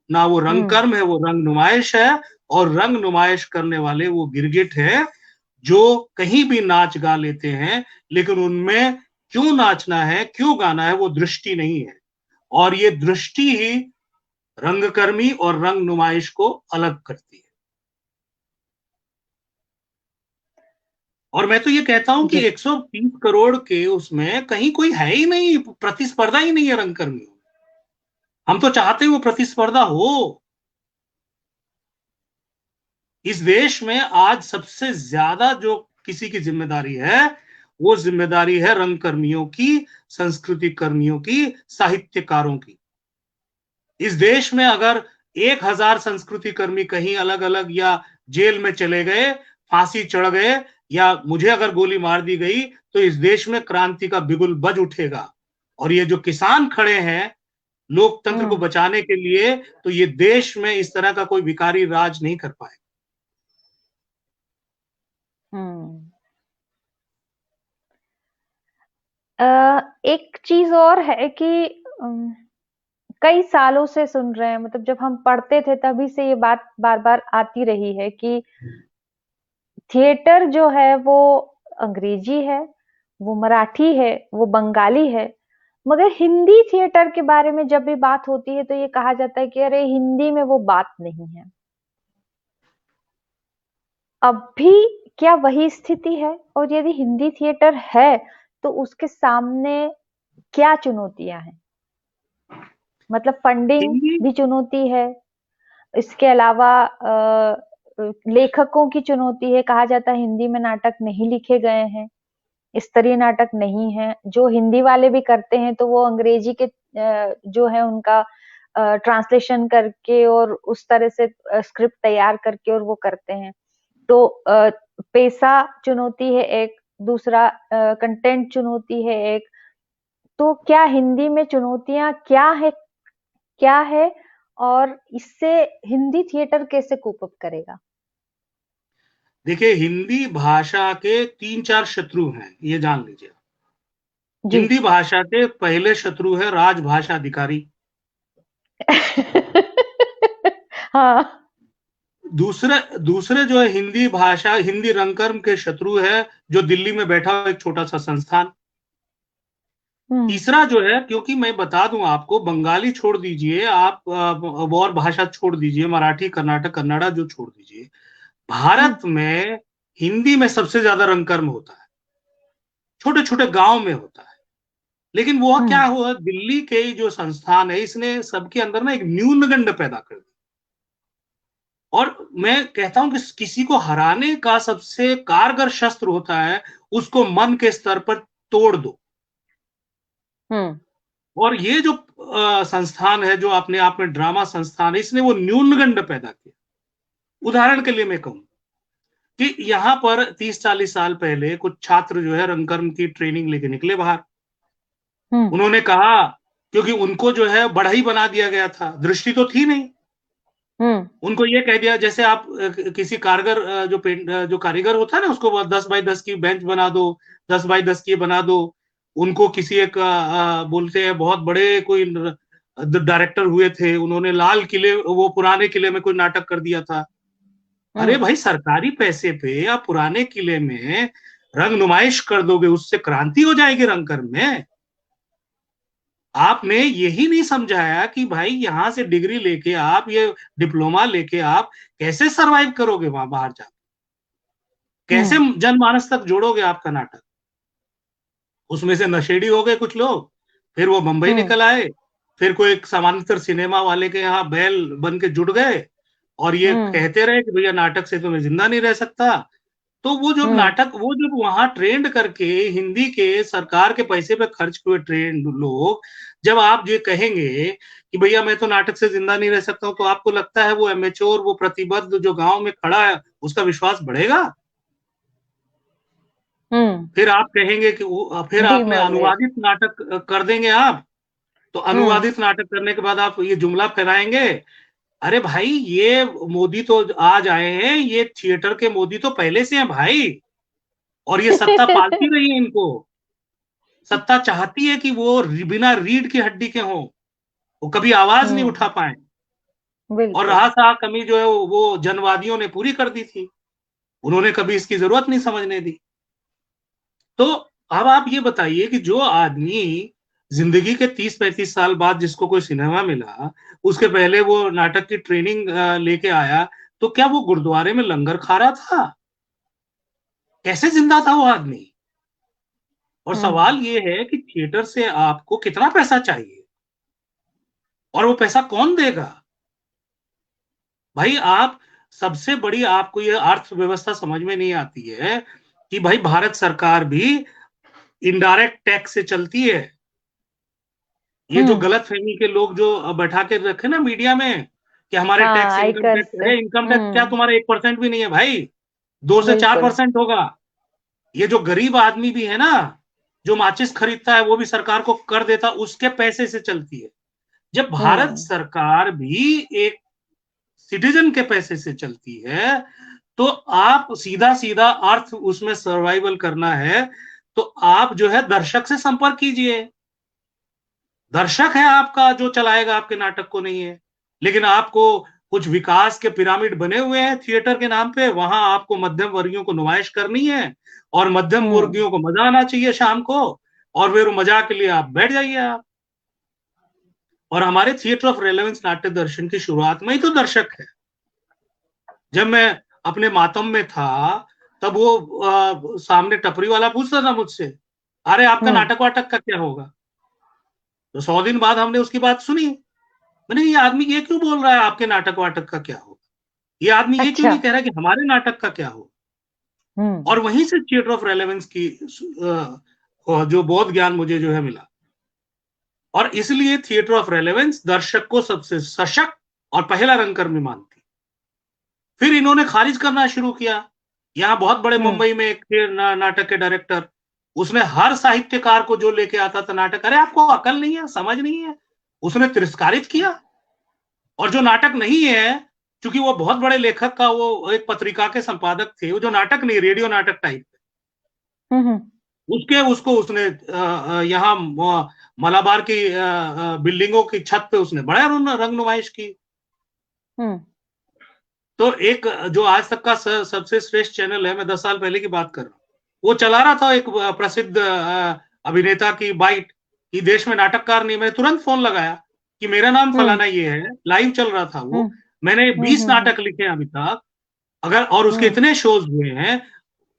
ना वो रंग हम्म। कर्म है, वो रंग नुमाइश है। और रंग नुमाइश करने वाले वो गिरगिट है, जो कहीं भी नाच गा लेते हैं, लेकिन उनमें क्यों नाचना है, क्यों गाना है, वो दृष्टि नहीं है। और ये दृष्टि ही रंगकर्मी और रंग नुमाइश को अलग करती है। और मैं तो ये कहता हूं कि जी। 130 करोड़ के उसमें कहीं कोई है ही नहीं, प्रतिस्पर्धा ही नहीं है रंगकर्मियों में। हम तो चाहते हैं वो प्रतिस्पर्धा हो। इस देश में आज सबसे ज्यादा जो किसी की जिम्मेदारी है, वो जिम्मेदारी है रंगकर्मियों की, संस्कृति कर्मियों की, साहित्यकारों की। इस देश में अगर 1000 संस्कृति कर्मी कहीं अलग अलग या जेल में चले गए, फांसी चढ़ गए, या मुझे अगर गोली मार दी गई, तो इस देश में क्रांति का बिगुल बज उठेगा। और ये जो किसान खड़े हैं लोकतंत्र को हम्म। बचाने के लिए, तो ये देश में इस तरह का कोई विकारी राज नहीं कर पाए। हम्म। एक चीज और है कि अम, कई सालों से सुन रहे हैं, मतलब जब हम पढ़ते थे तभी से ये बात बार बार आती रही है कि थिएटर जो है वो अंग्रेजी है, वो मराठी है, वो बंगाली है। मगर हिंदी थिएटर के बारे में जब भी बात होती है तो ये कहा जाता है कि अरे हिंदी में वो बात नहीं है। अब भी क्या वही स्थिति है? और यदि हिंदी थिएटर है तो उसके सामने क्या चुनौतियां हैं? मतलब फंडिंग हिंदी भी चुनौती है, इसके अलावा लेखकों की चुनौती है। कहा जाता है हिंदी में नाटक नहीं लिखे गए हैं, स्तरीय नाटक नहीं है। जो हिंदी वाले भी करते हैं तो वो अंग्रेजी के जो है उनका ट्रांसलेशन करके और उस तरह से स्क्रिप्ट तैयार करके और वो करते हैं। तो पैसा चुनौती है एक, दूसरा कंटेंट चुनौती है एक। तो क्या हिंदी में चुनौतियां क्या है और इससे हिंदी थिएटर कैसे कोप अप करेगा? देखिए, हिंदी भाषा के 3-4 शत्रु हैं, ये जान लीजिए। जी। हिंदी भाषा के पहले शत्रु है राजभाषा अधिकारी। हाँ। दूसरे दूसरे जो है हिंदी भाषा, हिंदी रंगकर्म के शत्रु है जो दिल्ली में बैठा हुआ एक छोटा सा संस्थान। हम्म। तीसरा जो है, क्योंकि मैं बता दूं आपको, बंगाली छोड़ दीजिए आप, और भाषा छोड़ दीजिए, मराठी, कर्नाटक, कन्नड़ा जो छोड़ दीजिए, हम्म। भारत में हिंदी में सबसे ज्यादा रंगकर्म होता है, छोटे छोटे गांव में होता है। लेकिन वो क्या हम्म। हुआ, दिल्ली के जो संस्थान है इसने सबके अंदर ना एक न्यूनगंड पैदा कर दी। और मैं कहता हूं कि किसी को हराने का सबसे कारगर शस्त्र होता है, उसको मन के स्तर पर तोड़ दो। हम्म। और ये जो संस्थान है, जो अपने आप में ड्रामा संस्थान है, इसने वो न्यूनगंड पैदा किया। उदाहरण के लिए मैं कहूं कि यहाँ पर 30-40 साल पहले कुछ छात्र जो है रंगकर्म की ट्रेनिंग लेके निकले बाहर। हम्म। उन्होंने कहा, क्योंकि उनको जो है बढ़ई बना दिया गया था, दृष्टि तो थी नहीं। हम्म। उनको ये कह दिया, जैसे आप किसी कारगर जो कारीगर होता है ना, उसको 10 बाई 10 की बेंच बना दो, 10 बाई 10 की बना दो। उनको किसी एक बोलते हैं बहुत बड़े कोई डायरेक्टर हुए थे, उन्होंने लाल किले, वो पुराने किले में कोई नाटक कर दिया था। अरे हम्म। भाई, सरकारी पैसे पे आप पुराने किले में रंग नुमाइश कर दोगे, उससे क्रांति हो जाएगी रंगकर्म में। आपने यही नहीं समझाया कि भाई यहां से डिग्री लेके आप, ये डिप्लोमा लेके आप कैसे सरवाइव करोगे वहां बाहर जाकर, कैसे हम्म। जनमानस तक जोड़ोगे आपका नाटक। उसमें से नशेड़ी हो गए कुछ लोग, फिर वो मुंबई हम्म। निकल आए, फिर कोई एक समानांतर सिनेमा वाले के यहाँ बैल बन के जुड़ गए, और ये हम्म। कहते रहे कि भैया नाटक से तो मैं जिंदा नहीं रह सकता। तो वो जो हम्म। नाटक, वो जब वहां ट्रेंड करके, हिंदी के सरकार के पैसे पे खर्च हुए ट्रेंड लोग, जब आप ये कहेंगे कि भैया मैं तो नाटक से जिंदा नहीं रह सकता हूं, तो आपको लगता है वो एमेच्योर, वो प्रतिबद्ध जो गांव में खड़ा है, उसका विश्वास बढ़ेगा? हम्म। फिर आप कहेंगे कि फिर आपने डिमोटिवेट। अनुवादित नाटक कर देंगे आप। तो हम्म। अनुवादित नाटक करने के बाद आप ये जुमला फहराएंगे, अरे भाई ये मोदी तो आज आए हैं, ये थिएटर के मोदी तो पहले से हैं भाई, और ये सत्ता पालती रही है इनको। सत्ता चाहती है कि वो बिना रीढ़ की हड्डी के हों, वो कभी आवाज नहीं उठा हम्म। पाए। और बिल्कुल। रहा सहा कमी जो है वो जनवादियों ने पूरी कर दी थी, उन्होंने कभी इसकी जरूरत नहीं समझने दी। तो अब आप ये बताइए कि जो आदमी जिंदगी के 30-35 साल बाद जिसको कोई सिनेमा मिला, उसके पहले वो नाटक की ट्रेनिंग लेके आया, तो क्या वो गुरुद्वारे में लंगर खा रहा था? कैसे जिंदा था वो आदमी? और हम्म। सवाल ये है कि थिएटर से आपको कितना पैसा चाहिए, और वो पैसा कौन देगा? भाई आप, सबसे बड़ी आपको ये अर्थव्यवस्था समझ में नहीं आती है कि भाई भारत सरकार भी इनडायरेक्ट टैक्स से चलती है। ये जो हम्म। गलत फहमी के लोग जो बैठा के रखे ना मीडिया में कि हमारे हाँ, टैक्स, इनकम आयकर टैक्स, से। अरे इनकम टैक्स क्या हम्म। तुम्हारा 1% भी नहीं है भाई, 2 से 4 बिल्कुल। परसेंट होगा। ये जो गरीब आदमी भी है ना, जो माचिस खरीदता है, वो भी सरकार को कर देता, उसके पैसे से चलती है। जब भारत हम्म। सरकार भी एक सिटीजन के पैसे से चलती है, तो आप सीधा सीधा अर्थ उसमें सर्वाइवल करना है, तो आप जो है दर्शक से संपर्क कीजिए। दर्शक है आपका जो चलाएगा आपके नाटक को, नहीं है। लेकिन आपको कुछ विकास के पिरामिड बने हुए हैं थिएटर के नाम पे, वहां आपको मध्यम वर्गियों को नुमाइश करनी है, और मध्यम हम्म। वर्गियों को मजा आना चाहिए शाम को, और फिर मजा के लिए आप बैठ जाइए आप। और हमारे थिएटर ऑफ रेलेवेंस नाट्य दर्शन की शुरुआत में ही तो दर्शक है। जब मैं अपने मातम में था, तब वो सामने टपरी वाला पूछता था मुझसे, अरे आपका हम्म। नाटक वाटक का क्या होगा? तो 100 दिन बाद हमने उसकी बात सुनी। मैंने, ये आदमी ये क्यों बोल रहा है आपके नाटक वाटक का क्या होगा? ये आदमी ये क्यों अच्छा। नहीं कह रहा कि हमारे नाटक का क्या होगा? हम्म। और वहीं से थिएटर ऑफ रेलेवेंस की जो बोध ज्ञान मुझे जो है मिला। और इसलिए थिएटर ऑफ रेलेवेंस दर्शक को सबसे सशक्त और पहला रंगकर्मी मानती। फिर इन्होंने खारिज करना शुरू किया। यहाँ बहुत बड़े हम्म। मुंबई में एक थे नाटक के डायरेक्टर, उसने हर साहित्यकार को जो लेके आता था नाटक, अरे आपको अकल नहीं है, समझ नहीं है, उसने तिरस्कारित किया। और जो नाटक नहीं है, क्योंकि वो बहुत बड़े लेखक का वो एक पत्रिका के संपादक थे, वो जो नाटक नहीं, रेडियो नाटक टाइप, हम्म। उसके उसको उसने यहाँ मलाबार की बिल्डिंगों की छत पे उसने बड़ा रंग नुमाइश की। हम्म। तो एक जो आज तक का सबसे श्रेष्ठ चैनल है, मैं 10 साल पहले की बात कर रहा हूँ, वो चला रहा था एक प्रसिद्ध अभिनेता की बाइट कि देश में नाटककार नहीं। मैंने तुरंत फोन लगाया कि मेरा नाम हम्म। फलाना ये है, लाइव चल रहा था हम्म। वो, मैंने हम्म। 20 नाटक लिखे हैं अभी तक, अगर और उसके हम्म। इतने शोज हुए हैं।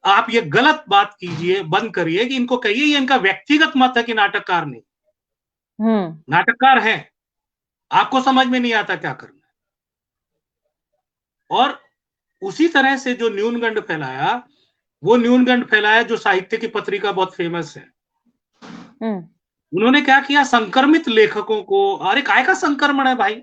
आप ये गलत बात कीजिए, बंद करिए कि इनको कहिए ये इनका व्यक्तिगत मत है कि नाटककार नहीं, हम्म। नाटककार है, आपको समझ में नहीं आता क्या करना है। और उसी तरह से जो न्यूनगंड फैलाया, वो न्यूनगंड फैलाया जो साहित्य की पत्रिका बहुत फेमस है। हम्म। उन्होंने क्या किया, संक्रमित लेखकों को, अरे काय का संक्रमण है भाई,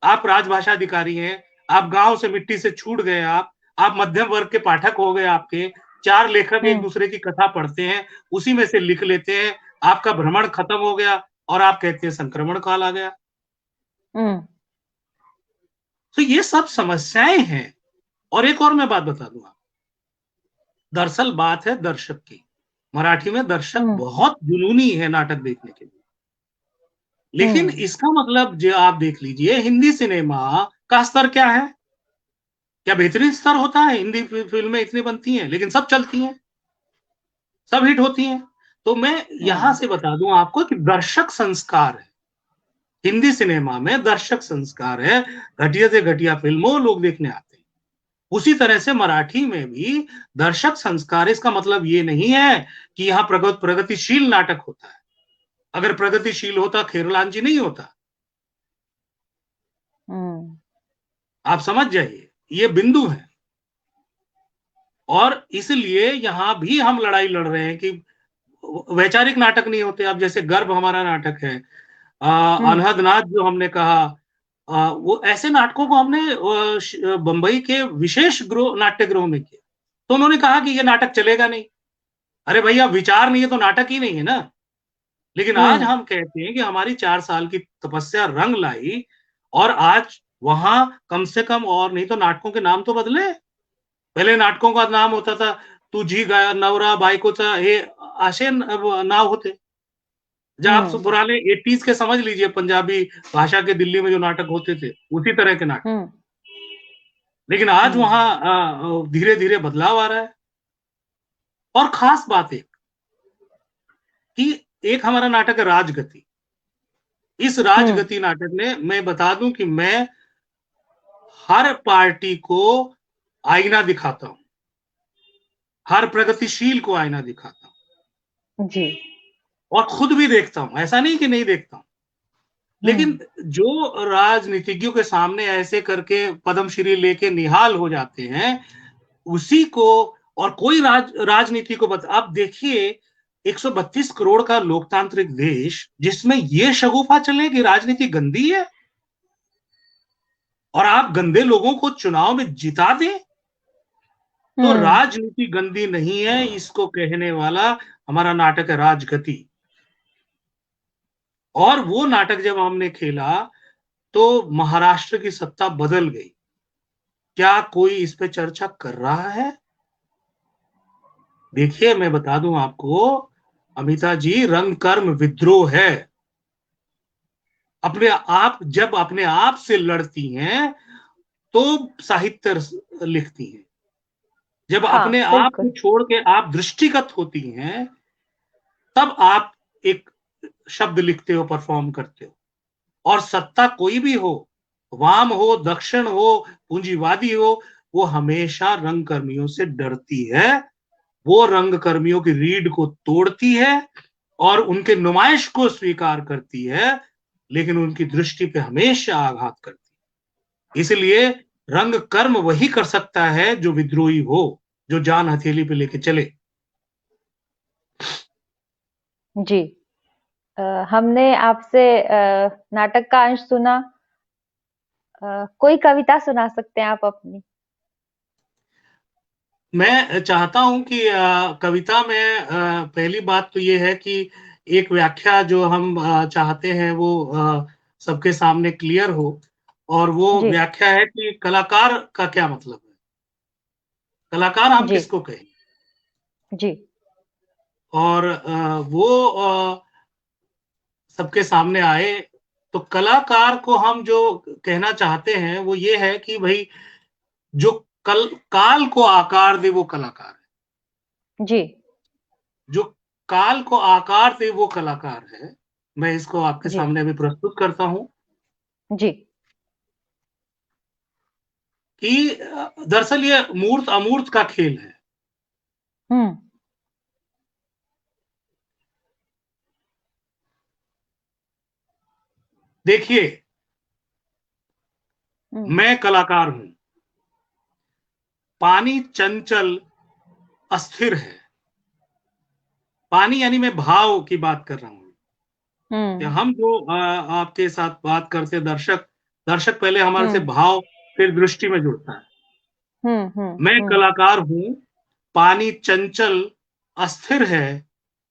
आप राजभाषा अधिकारी हैं, आप गांव से मिट्टी से छूट गए, आप मध्यम वर्ग के पाठक हो गए, आपके 4 लेखक एक हम्म। दूसरे की कथा पढ़ते हैं, उसी में से लिख लेते हैं, आपका भ्रमण खत्म हो गया और आप कहते हैं संक्रमण काल आ गया। हम्म। तो ये सब समस्याएं हैं। और एक और मैं बात बता दूं, दरअसल बात है दर्शक की। मराठी में दर्शक हम्म। बहुत जुनूनी है नाटक देखने के लिए। लेकिन हम्म। इसका मतलब जो आप देख लीजिए, हिंदी सिनेमा का स्तर क्या है? क्या बेहतरीन स्तर होता है? हिंदी फिल्में इतनी बनती हैं, लेकिन सब चलती हैं, सब हिट होती हैं। तो मैं यहां हम्म। से बता दूं आपको कि दर्शक संस्कार है, हिंदी सिनेमा में दर्शक संस्कार है। घटिया से घटिया फिल्मों लोग देखने आते हैं। उसी तरह से मराठी में भी दर्शक संस्कार। इसका मतलब ये नहीं है कि यहाँ प्रगतिशील नाटक होता है। अगर प्रगतिशील होता, खेरलाल जी नहीं होता। हम्म। आप समझ जाइए, ये बिंदु है। और इसलिए यहां भी हम लड़ाई लड़ रहे हैं कि वैचारिक नाटक नहीं होते। अब जैसे गर्भ हमारा नाटक है, हम्म। अनहद नाथ जो हमने कहा, वो ऐसे नाटकों को हमने बंबई के विशेष गृह नाट्य गृह में किया। तो उन्होंने कहा कि ये नाटक चलेगा नहीं। अरे भैया, विचार नहीं है तो नाटक ही नहीं है ना। लेकिन आज हम्म। हम कहते हैं कि हमारी 4 साल की तपस्या रंग लाई, और आज वहां कम से कम, और नहीं तो नाटकों के नाम तो बदले। पहले नाटकों का नाम होता था तुझी नवरा बायकोचा, हे असे नाव होते। जब आप हम्म। पुराने 80s के समझ लीजिए, पंजाबी भाषा के दिल्ली में जो नाटक होते थे, उसी तरह के नाटक। हम्म। लेकिन आज हम्म। वहां धीरे धीरे बदलाव आ रहा है। और खास बात है कि एक हमारा नाटक है राजगति। इस हम्म। राजगति नाटक ने, मैं बता दूं कि मैं हर पार्टी को आईना दिखाता हूं, हर प्रगतिशील को आईना दिखाता हूं, जी। और खुद भी देखता हूं, ऐसा नहीं कि नहीं देखता हूं। लेकिन हम्म। जो राजनीतिज्ञों के सामने ऐसे करके पद्मश्री लेके निहाल हो जाते हैं, उसी को, और कोई राजनीति को आप देखिए, 132 करोड़ का लोकतांत्रिक देश जिसमें ये शगुफा चले कि राजनीति गंदी है और आप गंदे लोगों को चुनाव में जिता दें। तो हम्म। राजनीति गंदी नहीं है, इसको कहने वाला हमारा नाटक है राजगति। और वो नाटक जब हमने खेला तो महाराष्ट्र की सत्ता बदल गई। क्या कोई इस पे चर्चा कर रहा है? देखिए, मैं बता दूं आपको, अमिता जी, रंग कर्म विद्रोह है। अपने आप, जब अपने आप से लड़ती हैं तो साहित्य लिखती हैं। जब हाँ, अपने आप को बिल्कुल। छोड़ के आप दृष्टिगत होती हैं, तब आप एक शब्द लिखते हो, परफॉर्म करते हो। और सत्ता कोई भी हो, वाम हो, दक्षिण हो, पूंजीवादी हो, वो हमेशा रंग कर्मियों से डरती है, वो रंग कर्मियों की रीढ़ को तोड़ती है और उनके नुमाइश को स्वीकार करती है, लेकिन उनकी दृष्टि पे हमेशा आघात करती है। इसलिए रंग कर्म वही कर सकता है जो विद्रोही हो, जो जान हथेली पे लेके चले। जी। हमने आपसे नाटक का अंश सुना। कोई कविता सुना सकते हैं आप अपनी? मैं चाहता हूं कि कविता में पहली बात तो ये है कि एक व्याख्या जो हम चाहते हैं वो सबके सामने क्लियर हो, और वो जी। व्याख्या है कि कलाकार का क्या मतलब है, कलाकार हम जी। किसको कहें। जी। और वो सबके सामने आए, तो कलाकार को हम जो कहना चाहते हैं वो ये है कि भाई जो कल काल को आकार दे वो कलाकार है, जी। जो काल को आकार दे वो कलाकार है। मैं इसको आपके जी। सामने अभी प्रस्तुत करता हूं जी। कि दरअसल ये मूर्त अमूर्त का खेल है। हम्म। देखिए, हम्म। मैं कलाकार हूं, पानी चंचल अस्थिर है। पानी यानी मैं भाव की बात कर रहा हूं कि हम्म। हम जो आपके साथ बात करते दर्शक, दर्शक पहले हमारे से हम्म। भाव फिर दृष्टि में जुड़ता है। हम्म। हम्म। मैं कलाकार हूं, पानी चंचल अस्थिर है,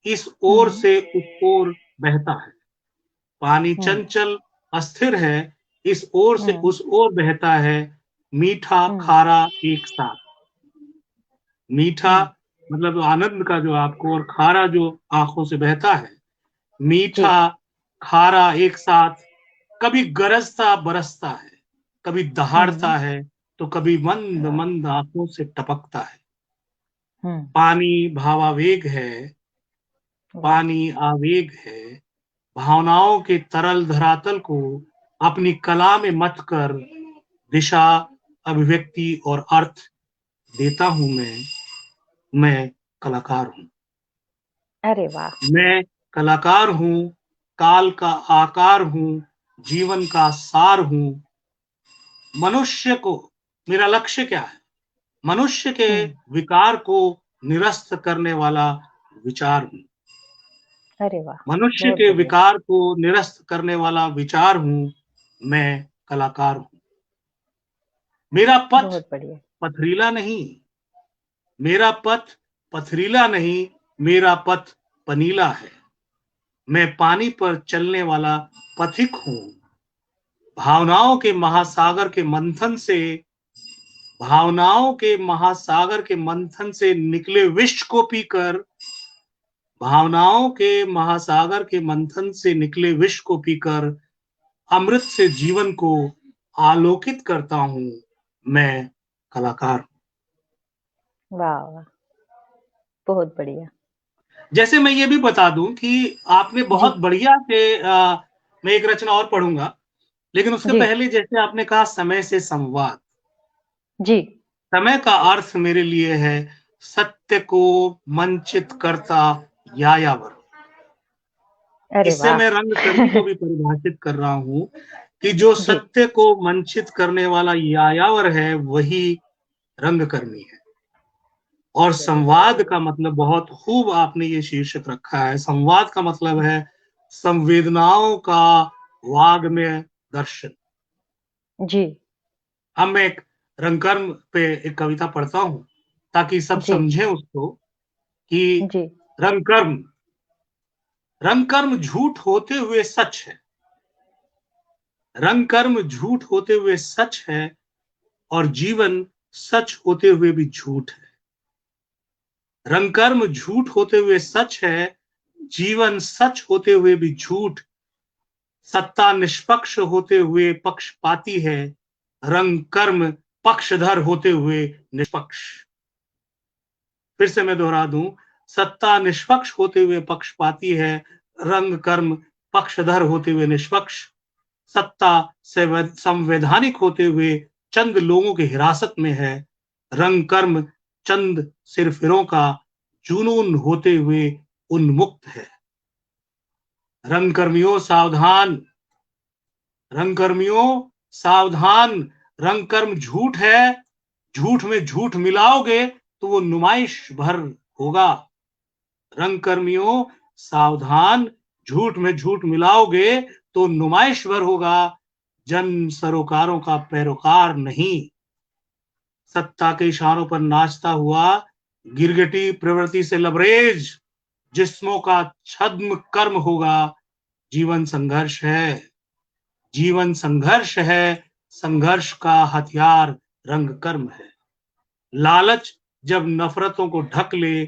इस ओर हम्म। से उस ओर बहता है। पानी हम्म। चंचल अस्थिर है, इस ओर से हम्म। उस ओर बहता है, मीठा हम्म। खारा एक साथ। मीठा हम्म। मतलब आनंद का जो आपको, और खारा जो आंखों से बहता है। जी। मीठा खारा एक साथ, कभी गरजता बरसता है, कभी हम्म। दहाड़ता है, तो कभी मंद वाह। मंद आंखों से टपकता है। हम्म। पानी भावावेग है, वाह। पानी आवेग है, भावनाओं के तरल धरातल को अपनी कला में मथ कर दिशा, अभिव्यक्ति और अर्थ देता हूं मैं कलाकार हूं। अरे वाह। मैं कलाकार हूं, काल का आकार हूं, जीवन का सार हूं। मनुष्य को, मेरा लक्ष्य क्या है? मनुष्य के हम्म। विकार को निरस्त करने वाला विचार हूं। अरे वाह। मनुष्य बहुत के बढ़िया। विकार को निरस्त करने वाला विचार हूं, मैं कलाकार हूं। मेरा पथ बहुत बढ़िया। पथरीला नहीं, मेरा पथ पथरीला नहीं, मेरा पथ पनीला है। मैं पानी पर चलने वाला पथिक हूं। भावनाओं के महासागर के मंथन से, भावनाओं के महासागर के मंथन से निकले विष को पीकर, भावनाओं के महासागर के मंथन से निकले विष को पीकर अमृत से जीवन को आलोकित करता हूं, मैं कलाकार। वाह वाह। बहुत बढ़िया। जैसे मैं ये भी बता दूं कि आपने जी। बहुत बढ़िया से मैं एक रचना और पढ़ूंगा, लेकिन उसके जी। पहले जैसे आपने कहा समय से संवाद। जी। समय का अर्थ मेरे लिए है सत्य को मंचित करता यायावर। अरे इससे वाह। मैं रंगकर्मी को भी परिभाषित कर रहा हूं कि जो जी। सत्य को मंचित करने वाला यायावर है वही रंगकर्मी है। और चलिए, बहुत संवाद बढ़िया। का मतलब बहुत खूब आपने ये शीर्षक रखा है। संवाद का मतलब है संवेदनाओं का वाग्मय दर्शन। जी। अब मैं एक रंगकर्म पे एक कविता पढ़ता हूं ताकि सब जी। समझें उसको कि जी। रंगकर्म, रंगकर्म झूठ होते हुए सच है। रंगकर्म झूठ होते हुए सच है, और जीवन सच होते हुए भी झूठ है। रंगकर्म झूठ होते हुए सच है, जीवन सच होते हुए भी झूठ। सत्ता निष्पक्ष होते हुए पक्षपाती है, रंग कर्म पक्षधर होते हुए निष्पक्ष। फिर से मैं दोहरा दूं, सत्ता निष्पक्ष होते हुए पक्षपाती है, रंग कर्म पक्षधर होते हुए निष्पक्ष। सत्ता संवैधानिक होते हुए चंद लोगों की हिरासत में है, रंग कर्म चंद सिरफिरों का जुनून होते हुए उन्मुक्त है। रंग कर्मियों सावधान, रंग कर्मियों सावधान, रंग कर्म झूठ है, झूठ में झूठ मिलाओगे तो वो नुमाइश भर होगा। रंग कर्मियों सावधान, झूठ में झूठ मिलाओगे तो नुमाइश भर होगा, जन सरोकारों का पैरोकार नहीं। सत्ता के इशारों पर नाचता हुआ गिरगिटी प्रवृत्ति से लबरेज जिस्मों का छद्म कर्म होगा। जीवन संघर्ष है, जीवन संघर्ष है, संघर्ष का हथियार रंग कर्म है। लालच जब नफरतों को ढक ले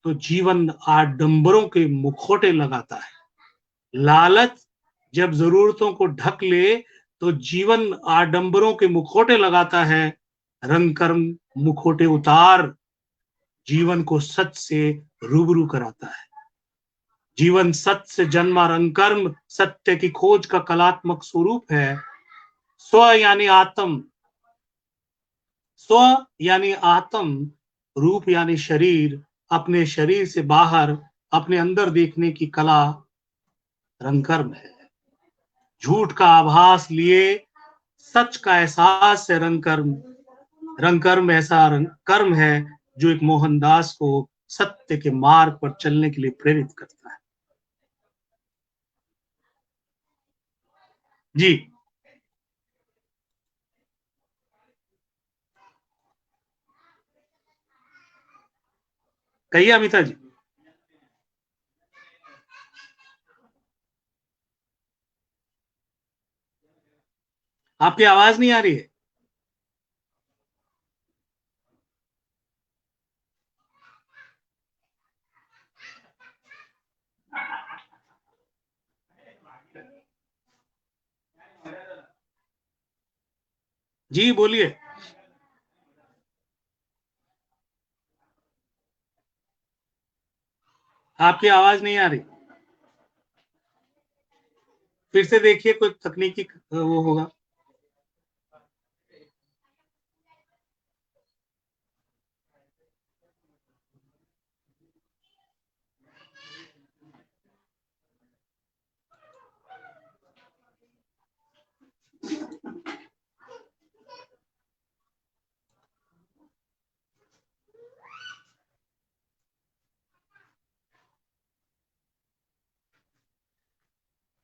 तो जीवन आडंबरों के मुखौटे लगाता है। लालच जब जरूरतों को ढक ले तो जीवन आडंबरों के मुखौटे लगाता है। रंग कर्म मुखौटे उतार जीवन को सच से रूबरू कराता है। जीवन सत्य से जन्मा रंग कर्म सत्य की खोज का कलात्मक स्वरूप है। स्व यानी आत्म, स्व यानी आत्म, रूप यानी शरीर, अपने शरीर से बाहर अपने अंदर देखने की कला रंग कर्म है। झूठ का आभास लिए सच का एहसास है रंग कर्म। रंग कर्म ऐसा रंग कर्म है जो एक मोहनदास को सत्य के मार्ग पर चलने के लिए प्रेरित करता है। जी कहिए अमिता जी। आपकी आवाज नहीं आ रही है। जी बोलिए। आपकी आवाज नहीं आ रही, फिर से देखिए, कोई तकनीकी वो होगा।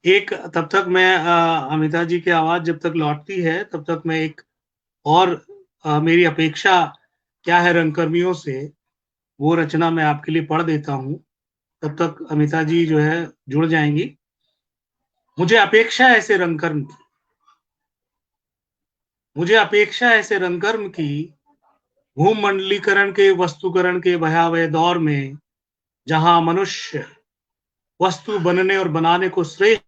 एक तब तक मैं अमिता जी की आवाज जब तक लौटती है तब तक मैं एक और मेरी अपेक्षा क्या है रंगकर्मियों से, वो रचना मैं आपके लिए पढ़ देता हूँ। तब तक अमिता जी जो है जुड़ जाएंगी। मुझे अपेक्षा है ऐसे रंगकर्म की, मुझे अपेक्षा है ऐसे रंगकर्म की, भूमंडलीकरण के वस्तुकरण के भयावह दौर में, जहां मनुष्य वस्तु बनने और बनाने को श्रेष्ठ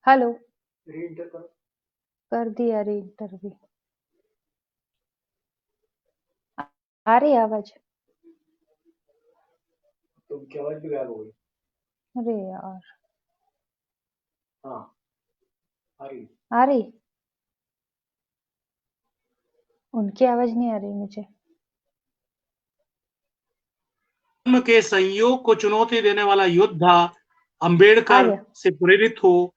हेलो। कर दिया रे इंटर भी। आ रही है आवाज? तुमकी आवाज भी गायब हो गई। अरे यार, हाँ आ रही। आ रही? उनकी आवाज नहीं आ रही मुझे। के संयोग को चुनौती देने वाला योद्धा आ अंबेडकर गया। से प्रेरित हो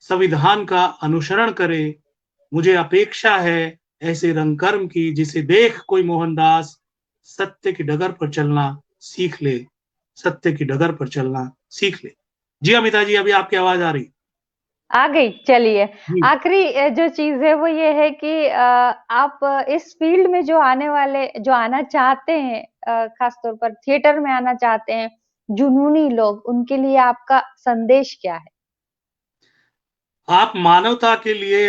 संविधान का अनुसरण करे। मुझे अपेक्षा है ऐसे रंगकर्म की जिसे देख कोई मोहनदास सत्य की डगर पर चलना सीख ले, सत्य की डगर पर चलना सीख ले। जी अमिता जी, अभी आपकी आवाज आ रही। आ गई। चलिए, जी। आखिरी जो चीज है वो ये है कि आप इस फील्ड में जो आना चाहते हैं, खास तौर पर थिएटर में आना चाहते हैं, जुनूनी लोग, उनके लिए आपका संदेश क्या है? आप मानवता के लिए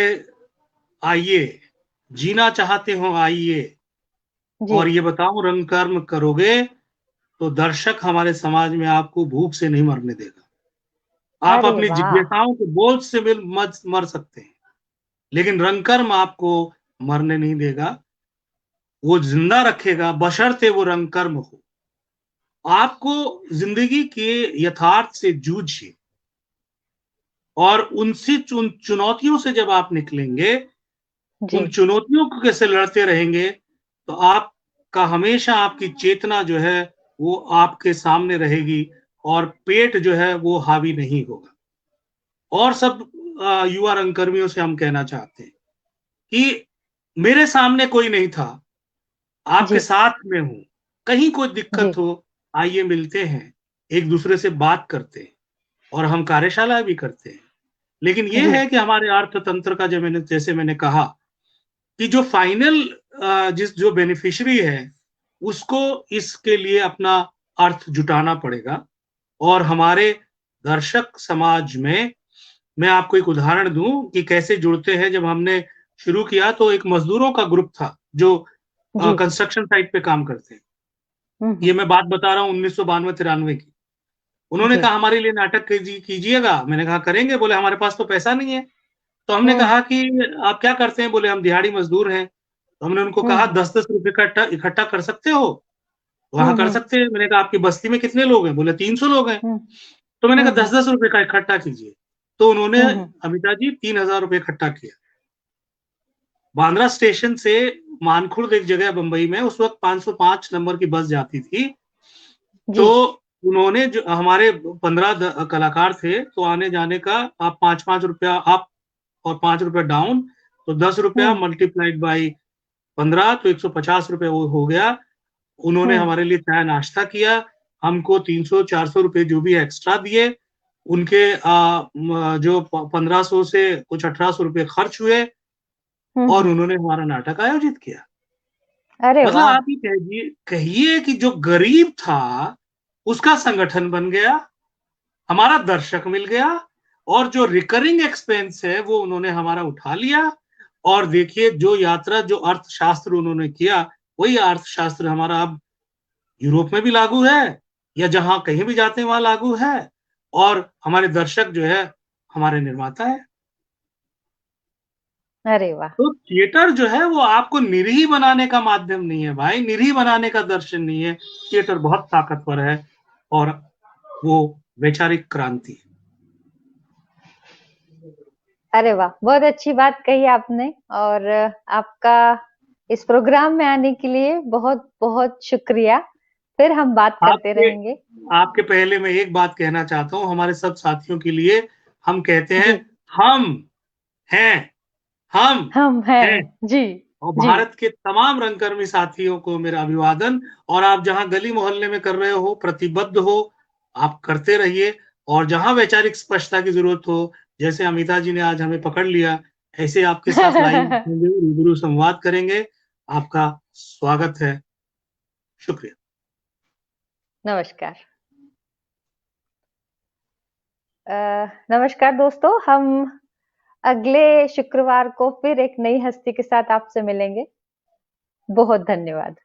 आइए, जीना चाहते हो आइए, जी। और ये बताऊं, रंग कर्म करोगे तो दर्शक हमारे समाज में आपको भूख से नहीं मरने देगा। आप अरे अपनी वाह! जिज्ञासाओं के बोझ से मर सकते हैं, लेकिन रंग कर्म आपको मरने नहीं देगा, वो जिंदा रखेगा, बशर्ते वो रंग कर्म हो। आपको जिंदगी के यथार्थ से जूझिए, और उनसे चुनौतियों से जब आप निकलेंगे, जी। उन चुनौतियों को कैसे लड़ते रहेंगे, तो आपका हमेशा आपकी चेतना जो है वो आपके सामने रहेगी, और पेट जो है वो हावी नहीं होगा। और सब युवा रंगकर्मियों से हम कहना चाहते हैं कि मेरे सामने कोई नहीं था, आपके जी। साथ में हूँ, कहीं कोई जी। दिक्कत हो, आइए मिलते हैं, एक दूसरे से बात करते हैं, और हम कार्यशाला भी करते हैं। लेकिन ये जी। है कि हमारे अर्थतंत्र का जैसे मैंने कहा कि जो फाइनल जो बेनिफिशियरी है, उसको इसके लिए अपना अर्थ जुटाना पड़ेगा। और हमारे दर्शक समाज में मैं आपको एक उदाहरण दूं कि कैसे जुड़ते हैं। जब हमने शुरू किया तो एक मजदूरों का ग्रुप था जो जी। कंस्ट्रक्शन साइट पे काम करते हैं। हुँ, ये हुँ। मैं बात बता रहा हूँ 1992-93 की। उन्होंने जी। कहा हमारे लिए नाटक कीजिएगा। मैंने कहा करेंगे। बोले हमारे पास तो पैसा नहीं है। तो हमने हुँ। कहा कि आप क्या करते हैं? बोले हम दिहाड़ी मजदूर हैं। तो हमने उनको हुँ, कहा हुँ। 10-10 रुपए इकट्ठा इकट्ठा कर सकते हो? वहां हुँ, कर हुँ। सकते हैं। मैंने कहा आपकी बस्ती में कितने लोग हैं? बोले 300 लोग हैं। हुँ। तो मैंने हुँ, कहा हुँ। 10-10 रुपए का इकट्ठा कीजिए। तो उन्होंने, हुँ, हुँ। अमिता जी, 3000 रुपए इकट्ठा किया। बांद्रा स्टेशन से मानखुर्द एक जगह बंबई में उस वक्त 505 नंबर की बस जाती थी। जी। तो उन्होंने, जो हमारे 15 कलाकार थे, तो आने जाने का आप 5-5 रुपया अप और 5 रुपया डाउन, तो 10 रुपया हुँ। मल्टीप्लाइड बाई 15, तो 150 रुपये वो हो गया। उन्होंने हुँ। हमारे लिए चाय नाश्ता किया, हमको 300-400 रुपए जो भी एक्स्ट्रा दिए। उनके जो 1500 से कुछ 1800 रुपए खर्च हुए, हुँ, और हुँ। उन्होंने हमारा नाटक आयोजित किया। अरे मतलब वाह! आप ये कहिए कहिए कि जो गरीब था उसका संगठन बन गया, हमारा दर्शक मिल गया, और जो रिकरिंग एक्सपेंस है वो उन्होंने हमारा उठा लिया। और देखिए, जो यात्रा, जो अर्थशास्त्र उन्होंने किया, वही अर्थशास्त्र हमारा अब यूरोप में भी लागू है, या जहां कहीं भी जाते हैं वहां लागू है। और हमारे दर्शक जो है हमारे निर्माता है। अरे वाह! तो थिएटर जो है वो आपको निरीह बनाने का माध्यम नहीं है भाई, निरीह बनाने का दर्शन नहीं है। थिएटर बहुत ताकतवर है, और वो वैचारिक क्रांति है। अरे वाह! बहुत अच्छी बात कही आपने, और आपका इस प्रोग्राम में आने के लिए बहुत-बहुत शुक्रिया। फिर हम बात करते आपके रहेंगे। आपके पहले मैं एक बात कहना चाहता हूँ हमारे सब साथियों के लिए। हम कहते हैं, जी। हम हैं, हम हम हैं। हैं। जी। और जी। भारत के तमाम रंगकर्मी साथियों को मेरा अभिवादन। और आप जहां गली मोहल्ले में कर रहे हो, प्रतिबद्ध हो, आप करते रहिए। और जहां वैचारिक स्पष्टता की जरूरत हो, जैसे अमिता जी ने आज हमें पकड़ लिया, ऐसे आपके साथ लाइव होंगे, रूबरू संवाद करेंगे। आपका स्वागत है। शुक्रिया। नमस्कार। नमस्कार दोस्तों, हम अगले शुक्रवार को फिर एक नई हस्ती के साथ आपसे मिलेंगे। बहुत धन्यवाद।